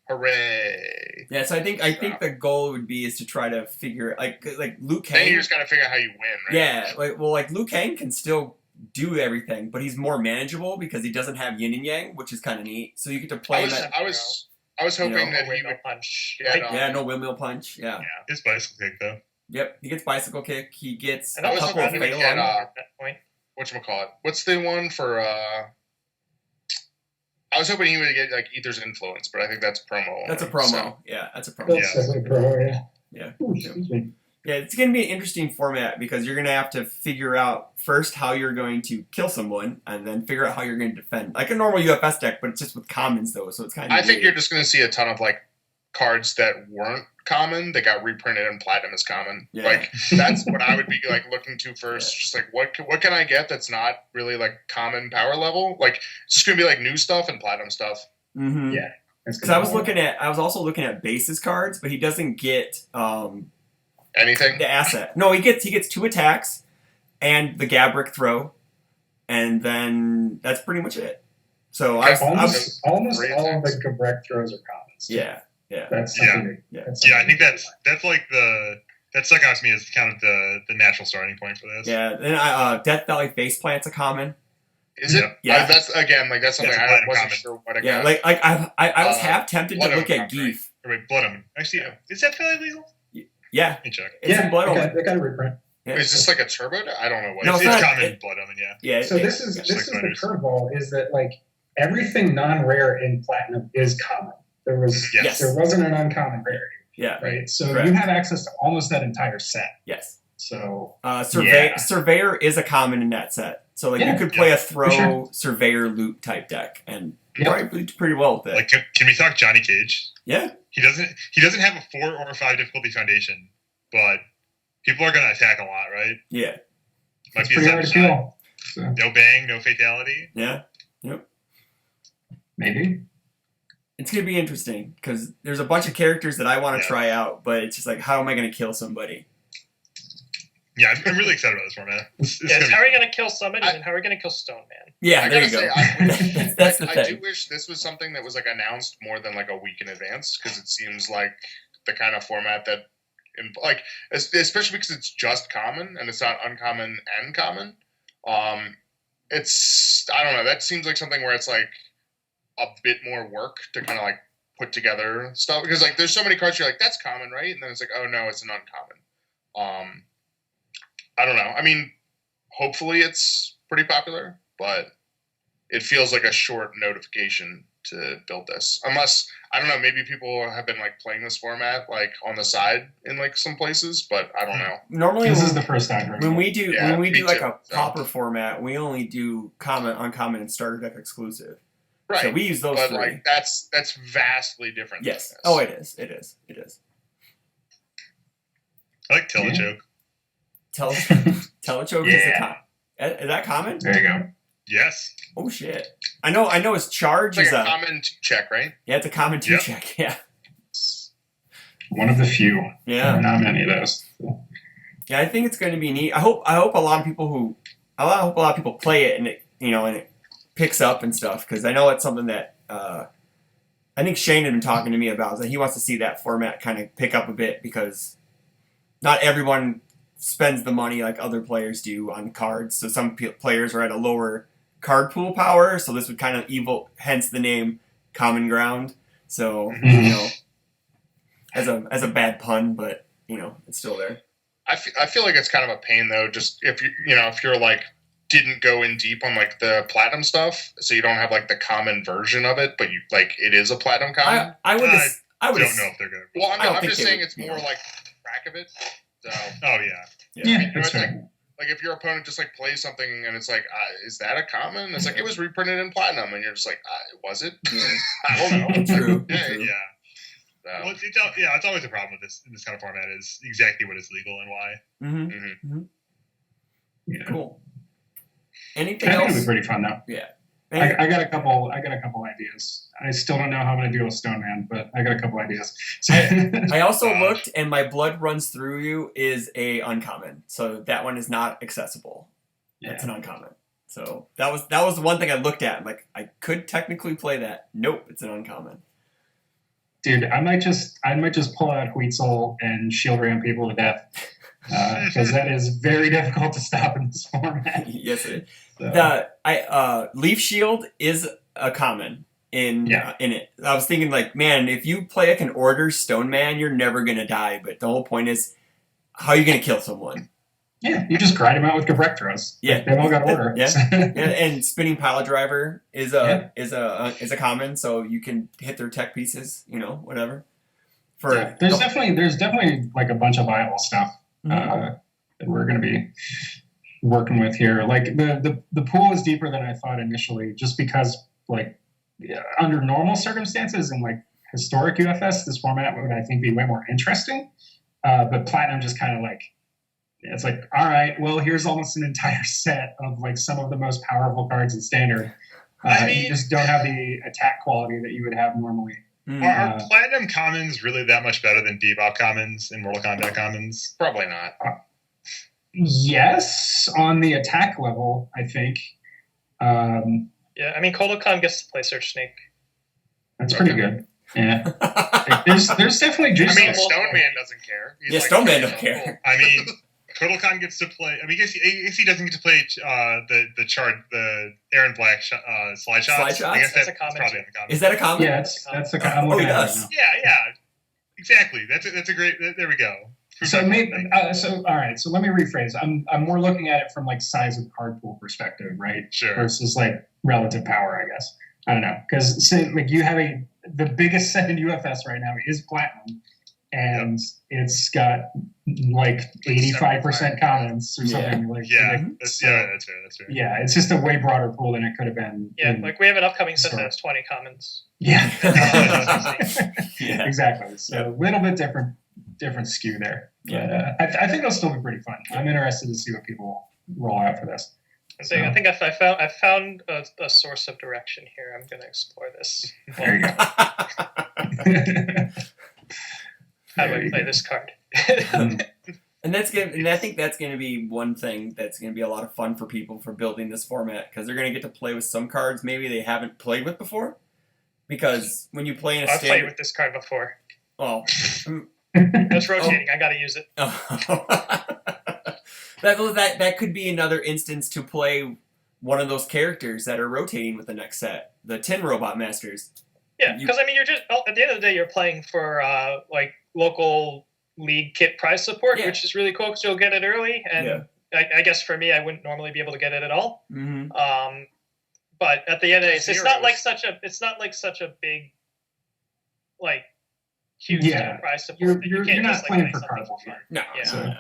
Speaker 1: Hooray!
Speaker 3: Yeah, so I think the goal would be is to try to figure like Liu Kang.
Speaker 1: Then you just got to figure out how you win, right?
Speaker 3: Yeah, like Liu Kang can still do everything, but he's more manageable because he doesn't have yin and yang, which is kind of neat. So you get to play.
Speaker 1: I was hoping that he would
Speaker 4: punch.
Speaker 3: No windmill punch. Yeah.
Speaker 2: His bicycle kick though.
Speaker 3: Yep, he gets bicycle kick. He gets
Speaker 4: a couple of fail on
Speaker 1: that point. Whatchamacallit? What's the one for? I was hoping he would get like Ether's influence, but I think that's promo.
Speaker 3: That's a promo. So. Yeah, that's a promo.
Speaker 5: That's a promo.
Speaker 3: Yeah.
Speaker 5: Ooh, excuse me.
Speaker 3: Yeah, it's going to be an interesting format because you're going to have to figure out first how you're going to kill someone and then figure out how you're going to defend. Like a normal UFS deck, but it's just with commons though, so it's kind of
Speaker 1: I think you're just going to see a ton of like cards that weren't common that got reprinted in platinum as common.
Speaker 3: Yeah.
Speaker 1: Like that's what I would be like looking to first. Just like what can I get that's not really like common power level? Like it's just going to be like new stuff and platinum stuff.
Speaker 3: Mm-hmm.
Speaker 5: Yeah.
Speaker 3: Because I was also looking at bases cards, but he doesn't get
Speaker 1: anything.
Speaker 3: The asset. No, he gets 2 attacks and the Gabrick throw, and then that's pretty much it. So
Speaker 5: almost all of the Gabrick throws are commons.
Speaker 3: Yeah.
Speaker 5: That's
Speaker 2: I think that's like that stuck out to me as kind of the natural starting point for this.
Speaker 3: Yeah. Then Death Valley Faceplant's a common.
Speaker 1: Is it?
Speaker 3: Yeah.
Speaker 1: That's something I wasn't sure what I got.
Speaker 3: Yeah, like I was half tempted to look at Geef.
Speaker 2: Wait, Blood Omen. Actually, is that fairly legal?
Speaker 3: Yeah.
Speaker 2: Let me check.
Speaker 3: It's in Blood Omen.
Speaker 5: They got a reprint.
Speaker 1: Yeah. Is this like a turbo? I don't know what.
Speaker 3: No,
Speaker 2: it's common in Blood Omen. Yeah.
Speaker 5: So this is the curveball is that like everything non-rare in platinum is common. There wasn't an uncommon rarity.
Speaker 3: Yeah.
Speaker 5: Right. So you have access to almost that entire set.
Speaker 3: Yes.
Speaker 5: So
Speaker 3: Surveyor is a common in that set. So like you could play a throw Surveyor loot type deck and probably do pretty well with it.
Speaker 2: Like can we talk Johnny Cage?
Speaker 3: Yeah.
Speaker 2: He doesn't have a 4 or a 5 difficulty foundation, but people are gonna attack a lot, right?
Speaker 3: Yeah.
Speaker 2: Might
Speaker 5: it's be pretty hard to kill. So.
Speaker 2: No bang, no fatality.
Speaker 3: Yeah. Yep.
Speaker 5: Maybe.
Speaker 3: It's going to be interesting because there's a bunch of characters that I want to try out, but it's just like, how am I going to kill somebody?
Speaker 2: Yeah, I'm really excited about this format.
Speaker 4: How are you going to kill somebody and how are you going to kill Stone Man?
Speaker 3: Yeah, there you go. That's the thing.
Speaker 1: I do wish this was something that was like announced more than like a week in advance because it seems like the kind of format that, like, especially because it's just common and it's not uncommon and common. It's, I don't know, that seems like something where it's like a bit more work to kind of like put together stuff because like there's so many cards you're like that's common, right? And then it's like, oh no, it's an uncommon. I don't know. I mean, hopefully it's pretty popular, but it feels like a short notification to build this. Unless, I don't know, maybe people have been like playing this format like on the side in like some places, but I don't know.
Speaker 3: Normally,
Speaker 5: this is the first time.
Speaker 3: When we do like a proper format, we only do common, uncommon, and starter deck exclusive.
Speaker 1: Right.
Speaker 3: So we use those three.
Speaker 1: Like that's vastly different.
Speaker 3: Yes. Oh, it is.
Speaker 2: I like Telechoke.
Speaker 3: Telechoke is that common?
Speaker 5: There you go.
Speaker 2: Yes.
Speaker 3: Oh shit! I know. His charge
Speaker 1: it's
Speaker 3: is
Speaker 1: like a common 2-check, right?
Speaker 3: Yeah, it's a common 2-check. Yeah.
Speaker 5: One of the few.
Speaker 3: Yeah.
Speaker 5: There are not many of those.
Speaker 3: Yeah, I think it's going to be neat. I hope a lot of people play it and it picks up and stuff, because I know it's something that I think Shane had been talking to me about, is that he wants to see that format kind of pick up a bit, because not everyone spends the money like other players do on cards. So some players are at a lower card pool power, so this would kind of hence the name Common Ground. So as a bad pun, but it's still there.
Speaker 1: I feel like it's kind of a pain though, just if you're like didn't go in deep on like the platinum stuff, so you don't have like the common version of it, but you like it is a platinum common.
Speaker 3: I don't know
Speaker 2: if they're gonna.
Speaker 1: Well, I'm just saying it's more like track of it. So.
Speaker 2: Oh
Speaker 5: yeah, that's right.
Speaker 1: Like if your opponent just like plays something and it's like, is that a common? It's like it was reprinted in platinum, and you're just like, was it? I don't know.
Speaker 3: True.
Speaker 2: Yeah. Well, it's always a problem with this in this kind of format, is exactly what is legal and why.
Speaker 3: Mm-hmm.
Speaker 5: Yeah.
Speaker 3: Cool. Anything
Speaker 5: else?
Speaker 3: else?
Speaker 5: It was pretty fun though.
Speaker 3: Yeah.
Speaker 5: I got a couple ideas. I still don't know how I'm going to do with Stone Man, but I got a couple ideas.
Speaker 3: I also looked, and my blood runs through you is a uncommon, so that one is not accessible. Yeah. That's an uncommon. So that was the one thing I looked at. I'm like, I could technically play that. Nope, it's an uncommon.
Speaker 5: Dude, I might just pull out Huitzel and shield ram people to death, because that is very difficult to stop in this format.
Speaker 3: Yes, it is. So. Leaf Shield is a common in it. I was thinking, like, man, if you play like an order Stone Man, you're never gonna die. But the whole point is, how are you gonna kill someone?
Speaker 5: Yeah, you just grind them out with Gabrectros.
Speaker 3: Yeah,
Speaker 5: they've all got order.
Speaker 3: Yeah, and Spinning Pile Driver is a common, so you can hit their tech pieces. Whatever.
Speaker 5: There's definitely like a bunch of viable stuff that we're gonna be working with here. Like the pool is deeper than I thought initially, just because like under normal circumstances and like historic UFS, this format would I think be way more interesting. But Platinum just kind of like, it's like, all right, well, here's almost an entire set of like some of the most powerful cards in Standard. You just don't have the attack quality that you would have normally.
Speaker 2: Are Platinum commons really that much better than Bebop commons and Mortal Kombat commons?
Speaker 1: Probably not.
Speaker 5: Yes, on the attack level, I think.
Speaker 4: Yeah, I mean, Kodokan gets to play Search Snake.
Speaker 5: That's pretty good. Yeah. There's definitely juice.
Speaker 1: I mean, Stone Man doesn't care.
Speaker 3: He's like, Stone Man doesn't care.
Speaker 2: I mean, Kodokan gets to play. I mean, I guess he doesn't get to play the Aaron Black slide shots. I guess that's a common. Probably
Speaker 3: Is that a common?
Speaker 5: Yeah, that's a common.
Speaker 3: He does.
Speaker 2: Yeah, exactly. That's a great. There we go.
Speaker 5: So maybe all right. So let me rephrase. I'm more looking at it from like size of card pool perspective, right?
Speaker 2: Sure.
Speaker 5: Versus like relative power, I guess. I don't know, because like you have the biggest set in UFS right now is Platinum, and it's got like 85% commons or something. Like
Speaker 2: that's fair.
Speaker 5: Yeah, it's just a way broader pool than it could have been.
Speaker 4: Yeah, like we have an upcoming set that has 20 commons.
Speaker 5: Yeah. Yeah, exactly. So a little bit different skew there.
Speaker 3: Yeah,
Speaker 5: but I think it'll still be pretty fun. I'm interested to see what people roll out for this.
Speaker 4: So. I think I found a source of direction here. I'm going to explore this.
Speaker 5: There you go.
Speaker 4: How do I play this card?
Speaker 3: And I think that's going to be one thing that's going to be a lot of fun for people for building this format, because they're going to get to play with some cards maybe they haven't played with before. Because when you play in a
Speaker 4: I've played with this card before.
Speaker 3: Well,
Speaker 4: it's rotating. I got to use it.
Speaker 3: That could be another instance to play one of those characters that are rotating with the next set, the Tin Robot Masters.
Speaker 4: Yeah, because I mean, you're just at the end of the day, you're playing for like local league kit prize support, which is really cool because you'll get it early, and I guess for me, I wouldn't normally be able to get it at all.
Speaker 3: Mm-hmm.
Speaker 4: But at the end of the day, it's not like such a big, like, huge prize support.
Speaker 5: You're not playing for cards.
Speaker 3: No,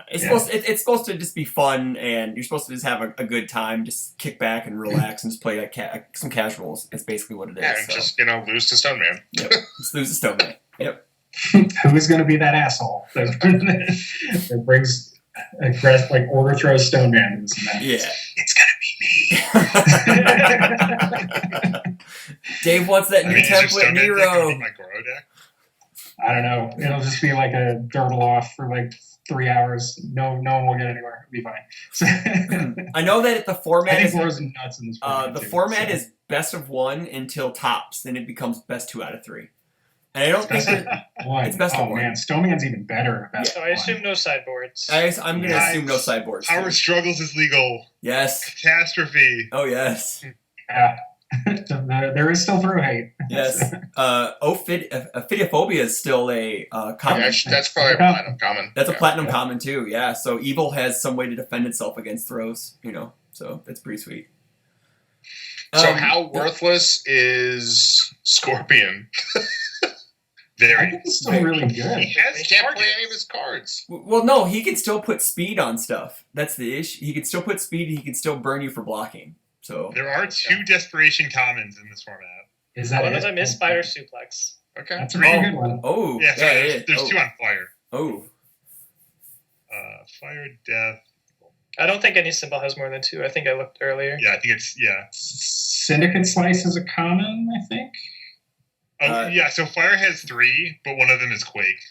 Speaker 3: it's supposed to just be fun, and you're supposed to just have a good time, just kick back and relax and just play like some casuals. It's basically what it is.
Speaker 1: Yeah, and just lose to Stoneman.
Speaker 3: Yep, just lose to Stoneman. Yep.
Speaker 5: Who is going to be that asshole that brings like overthrow Stoneman into this match?
Speaker 3: Yeah,
Speaker 5: it's gonna be me.
Speaker 3: Dave wants that new template, Nero.
Speaker 5: I don't know. It'll just be like a dirtle off for like 3 hours. No one will get anywhere. It'll be fine.
Speaker 3: I know that the format
Speaker 5: is nuts in this format.
Speaker 3: The format is best of 1 until tops, then it becomes best 2 out of 3. And I don't think it's best of 1.
Speaker 5: Man, Stoneman's even better.
Speaker 4: So I assume no sideboards.
Speaker 3: I'm going to assume no sideboards.
Speaker 2: Power struggles is legal.
Speaker 3: Yes.
Speaker 2: Catastrophe.
Speaker 3: Oh yes.
Speaker 5: Yeah. There is still through hate.
Speaker 3: Yes. Ophidiophobia is still a common.
Speaker 1: Yeah, that's probably a platinum common.
Speaker 3: That's a platinum common too. Yeah. So evil has some way to defend itself against throws. So that's pretty sweet.
Speaker 1: So how worthless is Scorpion?
Speaker 5: I think it's still really good.
Speaker 1: He can't play any of his cards.
Speaker 3: Well, no, he can still put speed on stuff. That's the issue. He can still put speed, and he can still burn you for blocking. So
Speaker 2: there are 2 desperation commons in this format.
Speaker 5: Is that
Speaker 4: one of them is Spider Suplex?
Speaker 1: Okay,
Speaker 5: that's a really good one.
Speaker 3: Oh,
Speaker 2: yeah. There's 2 on fire.
Speaker 3: Oh,
Speaker 2: fire, death.
Speaker 4: I don't think any symbol has more than 2. I think I looked earlier.
Speaker 2: Yeah, I think it's
Speaker 5: Syndicate Slice is a common, I think.
Speaker 2: Oh yeah, so fire has 3, but one of them is Quake.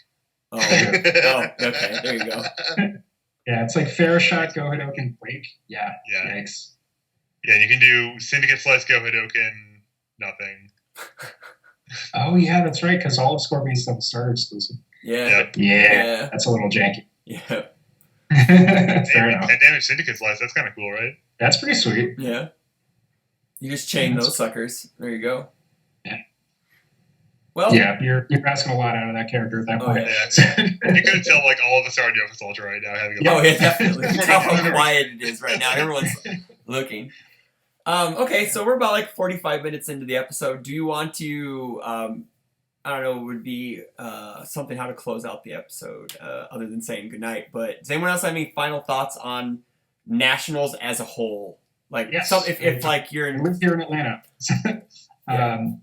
Speaker 3: Oh, okay. There you go.
Speaker 5: Yeah, it's like Farashot, Go Hadoken, Quake. Yeah. Yikes.
Speaker 2: Yeah, you can do Syndicate Slice, Go Hadoken, nothing.
Speaker 5: Oh yeah, that's right, because all of Scorpion's stuff is starter exclusive.
Speaker 3: Yeah.
Speaker 5: Yeah. That's a little janky.
Speaker 3: Yeah.
Speaker 5: Fair enough.
Speaker 2: 10 damage Syndicate Slice, that's kind of cool, right?
Speaker 5: That's pretty sweet.
Speaker 3: Yeah. You just chain those suckers. There you go.
Speaker 5: Yeah.
Speaker 3: Well,
Speaker 5: yeah, you're asking a lot out of that character at that point.
Speaker 2: Yeah. You could tell like all of us are on Yoko's Ultra right now having a
Speaker 3: yeah, definitely. You can tell how quiet it is right now. Everyone's looking. Okay, so we're about like 45 minutes into the episode. Do you want to I don't know, would be something how to close out the episode other than saying goodnight, but does anyone else have any final thoughts on Nationals as a whole? Like if like you're
Speaker 5: I live here in Atlanta.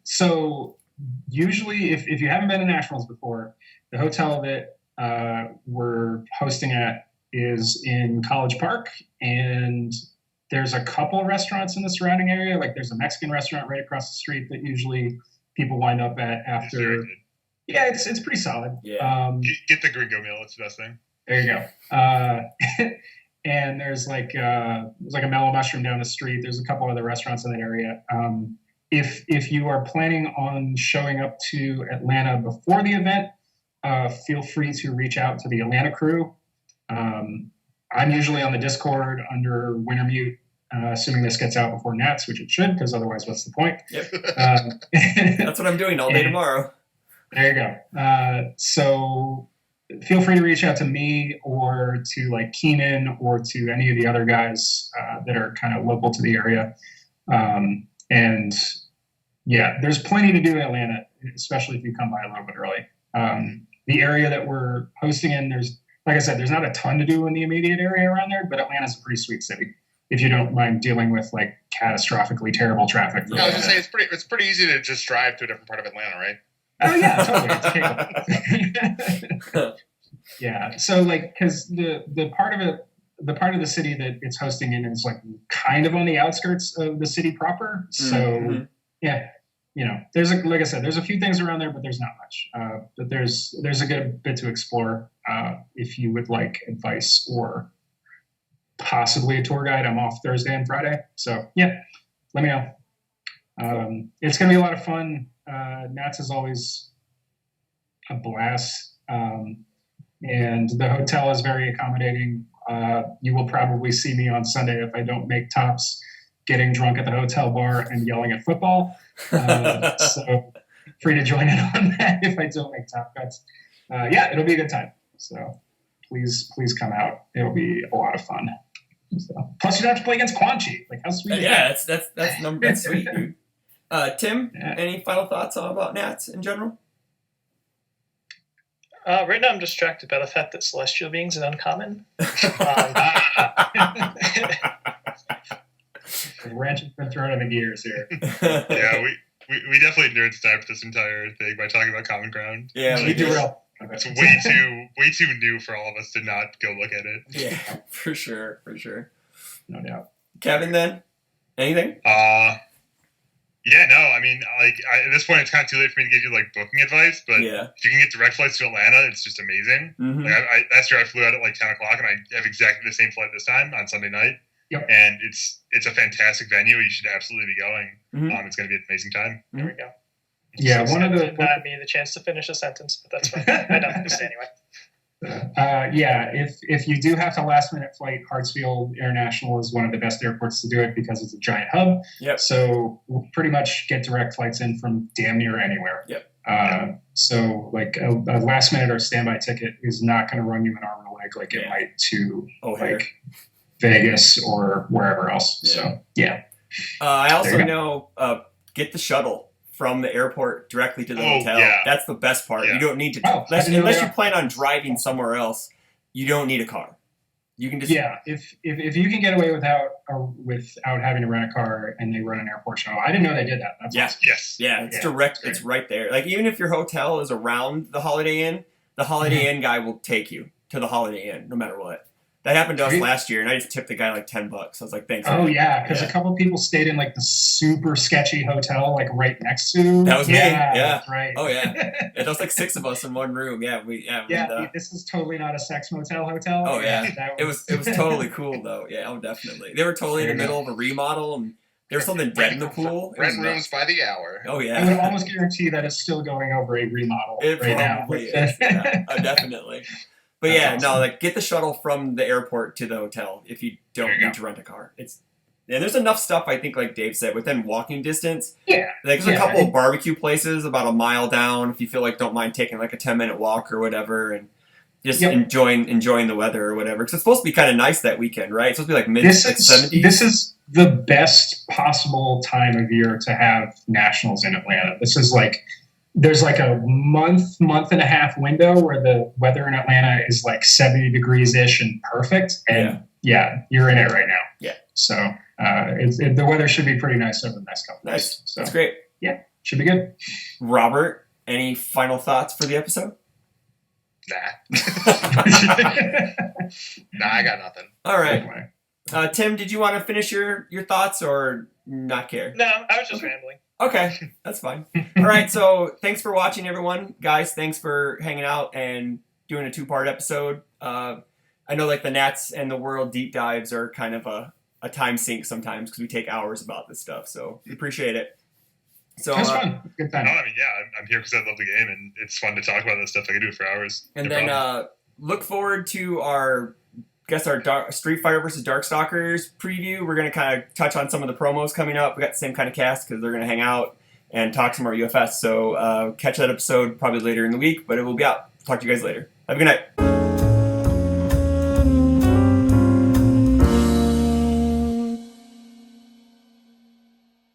Speaker 5: So usually if you haven't been to Nationals before, the hotel that we're hosting at is in College Park, and there's a couple restaurants in the surrounding area. Like there's a Mexican restaurant right across the street that usually people wind up at after. Yeah, it's pretty solid.
Speaker 2: Yeah. Get the gringo meal. It's the best thing.
Speaker 5: There you go. And there's like a Mellow Mushroom down the street. There's a couple other restaurants in that area. If you are planning on showing up to Atlanta before the event, feel free to reach out to the Atlanta crew. I'm usually on the Discord under Wintermute, assuming this gets out before Nats, which it should, because otherwise, what's the point?
Speaker 3: Yep. That's what I'm doing all day tomorrow.
Speaker 5: There you go. So feel free to reach out to me or to like Keenan or to any of the other guys that are kind of local to the area. And yeah, there's plenty to do in Atlanta, especially if you come by a little bit early. The area that we're hosting in, like I said, there's not a ton to do in the immediate area around there, but Atlanta's a pretty sweet city if you don't mind dealing with like catastrophically terrible traffic.
Speaker 1: Yeah, I was gonna say it's pretty easy to just drive to a different part of Atlanta, right?
Speaker 5: Oh yeah, totally. It's capable. Yeah, so like because the part of the city that it's hosting in is like kind of on the outskirts of the city proper. So yeah. There's like I said, there's a few things around there, but there's not much. But there's a good bit to explore if you would like advice or possibly a tour guide. I'm off Thursday and Friday, so yeah, let me know. It's gonna be a lot of fun. Nats is always a blast, and the hotel is very accommodating. You will probably see me on Sunday if I don't make tops, getting drunk at the hotel bar and yelling at football. So free to join in on that if I don't make top cuts. Yeah, it'll be a good time. So please come out. It'll be a lot of fun. So, plus, you don't have to play against Quan Chi. Like, how sweet is that?
Speaker 3: That's sweet, dude. Tim, any final thoughts about Nats in general?
Speaker 4: Right now, I'm distracted by the fact that celestial beings is uncommon.
Speaker 5: The wrench has been thrown in the gears here.
Speaker 2: Yeah, we definitely nerd stacked this entire thing by talking about Common Ground.
Speaker 3: Yeah,
Speaker 5: we do real.
Speaker 2: It's way too new for all of us to not go look at it.
Speaker 3: Yeah, for sure.
Speaker 5: No doubt.
Speaker 3: Kevin, then anything?
Speaker 2: Yeah, no. I mean, at this point, it's kind of too late for me to give you like booking advice. But if you can get direct flights to Atlanta, it's just amazing.
Speaker 3: Mm-hmm.
Speaker 2: Like, last year I flew out at like 10 o'clock, and I have exactly the same flight this time on Sunday night.
Speaker 5: Yep.
Speaker 2: And it's a fantastic venue. You should absolutely be going.
Speaker 3: Mm-hmm.
Speaker 2: It's going to be an amazing time.
Speaker 4: There we go.
Speaker 5: Yeah,
Speaker 4: so
Speaker 5: one of the
Speaker 4: did not me the chance to finish a sentence, but that's fine. I don't understand anyway.
Speaker 5: If you do have to last minute flight, Hartsfield International is one of the best airports to do it because it's a giant hub.
Speaker 3: Yep.
Speaker 5: So we'll pretty much get direct flights in from damn near anywhere.
Speaker 3: Yep.
Speaker 5: So like a last minute or standby ticket is not going to run you an arm and a leg like it might to like Vegas or wherever else. Yeah. So yeah.
Speaker 3: I also know get the shuttle from the airport directly to the hotel. Yeah. That's the best part. Yeah. You don't need to unless you plan on driving somewhere else. You don't need a car. You can just
Speaker 5: if you can get away without having to rent a car and they run an airport shuttle. I didn't know they did that. That's awesome.
Speaker 3: It's direct. It's right there. Like even if your hotel is around the Holiday Inn, the Holiday Inn guy will take you to the Holiday Inn no matter what. That happened to us last year, and I just tipped the guy like $10. I was like, "Thanks."
Speaker 5: Oh yeah, because a couple of people stayed in like the super sketchy hotel, like right next to.
Speaker 3: That was me. Yeah,
Speaker 5: that's right.
Speaker 3: Oh yeah, there was like 6 of us in one room. Yeah,
Speaker 5: this is totally not a sex motel hotel.
Speaker 3: Oh yeah, it was totally cool though. Yeah, oh definitely. They were totally in the middle of a remodel, and there was something dead in the pool.
Speaker 1: Rent rooms by the hour.
Speaker 3: Oh yeah,
Speaker 5: I would almost guarantee that it's still going over a remodel
Speaker 3: probably
Speaker 5: now.
Speaker 3: Is. Yeah, definitely. But awesome. Get the shuttle from the airport to the hotel if you don't need to rent a car. And there's enough stuff, I think, like Dave said, within walking distance.
Speaker 5: Yeah.
Speaker 3: Like, there's a couple of barbecue places about a mile down if you feel like don't mind taking like a 10-minute walk or whatever and just enjoying the weather or whatever. Because it's supposed to be kind of nice that weekend, right? It's supposed to be like mid-70s.
Speaker 5: This is the best possible time of year to have nationals in Atlanta. This is like... There's like a month and a half window where the weather in Atlanta is like 70 degrees-ish and perfect. And you're in it right now.
Speaker 3: Yeah.
Speaker 5: So the weather should be pretty nice over the next couple of days. So,
Speaker 3: that's great.
Speaker 5: Yeah, should be good.
Speaker 3: Robert, any final thoughts for the episode?
Speaker 1: Nah, I got nothing.
Speaker 3: All right. Tim, did you want to finish your thoughts or not care?
Speaker 4: No, I was just rambling.
Speaker 3: Okay, that's fine. All right, so thanks for watching, everyone. Guys, thanks for hanging out and doing a 2-part episode. I know like the Nats and the World deep dives are kind of a time sink sometimes because we take hours about this stuff, so we appreciate it. So
Speaker 5: that's fun. Good time.
Speaker 2: No, I mean, I'm here because I love the game, and it's fun to talk about this stuff. I can do it for hours.
Speaker 3: And then look forward to our Street Fighter versus Darkstalkers preview. We're going to kind of touch on some of the promos coming up. We got the same kind of cast because they're going to hang out and talk some more UFS. So catch that episode probably later in the week, but it will be out. Talk to you guys later. Have a good night.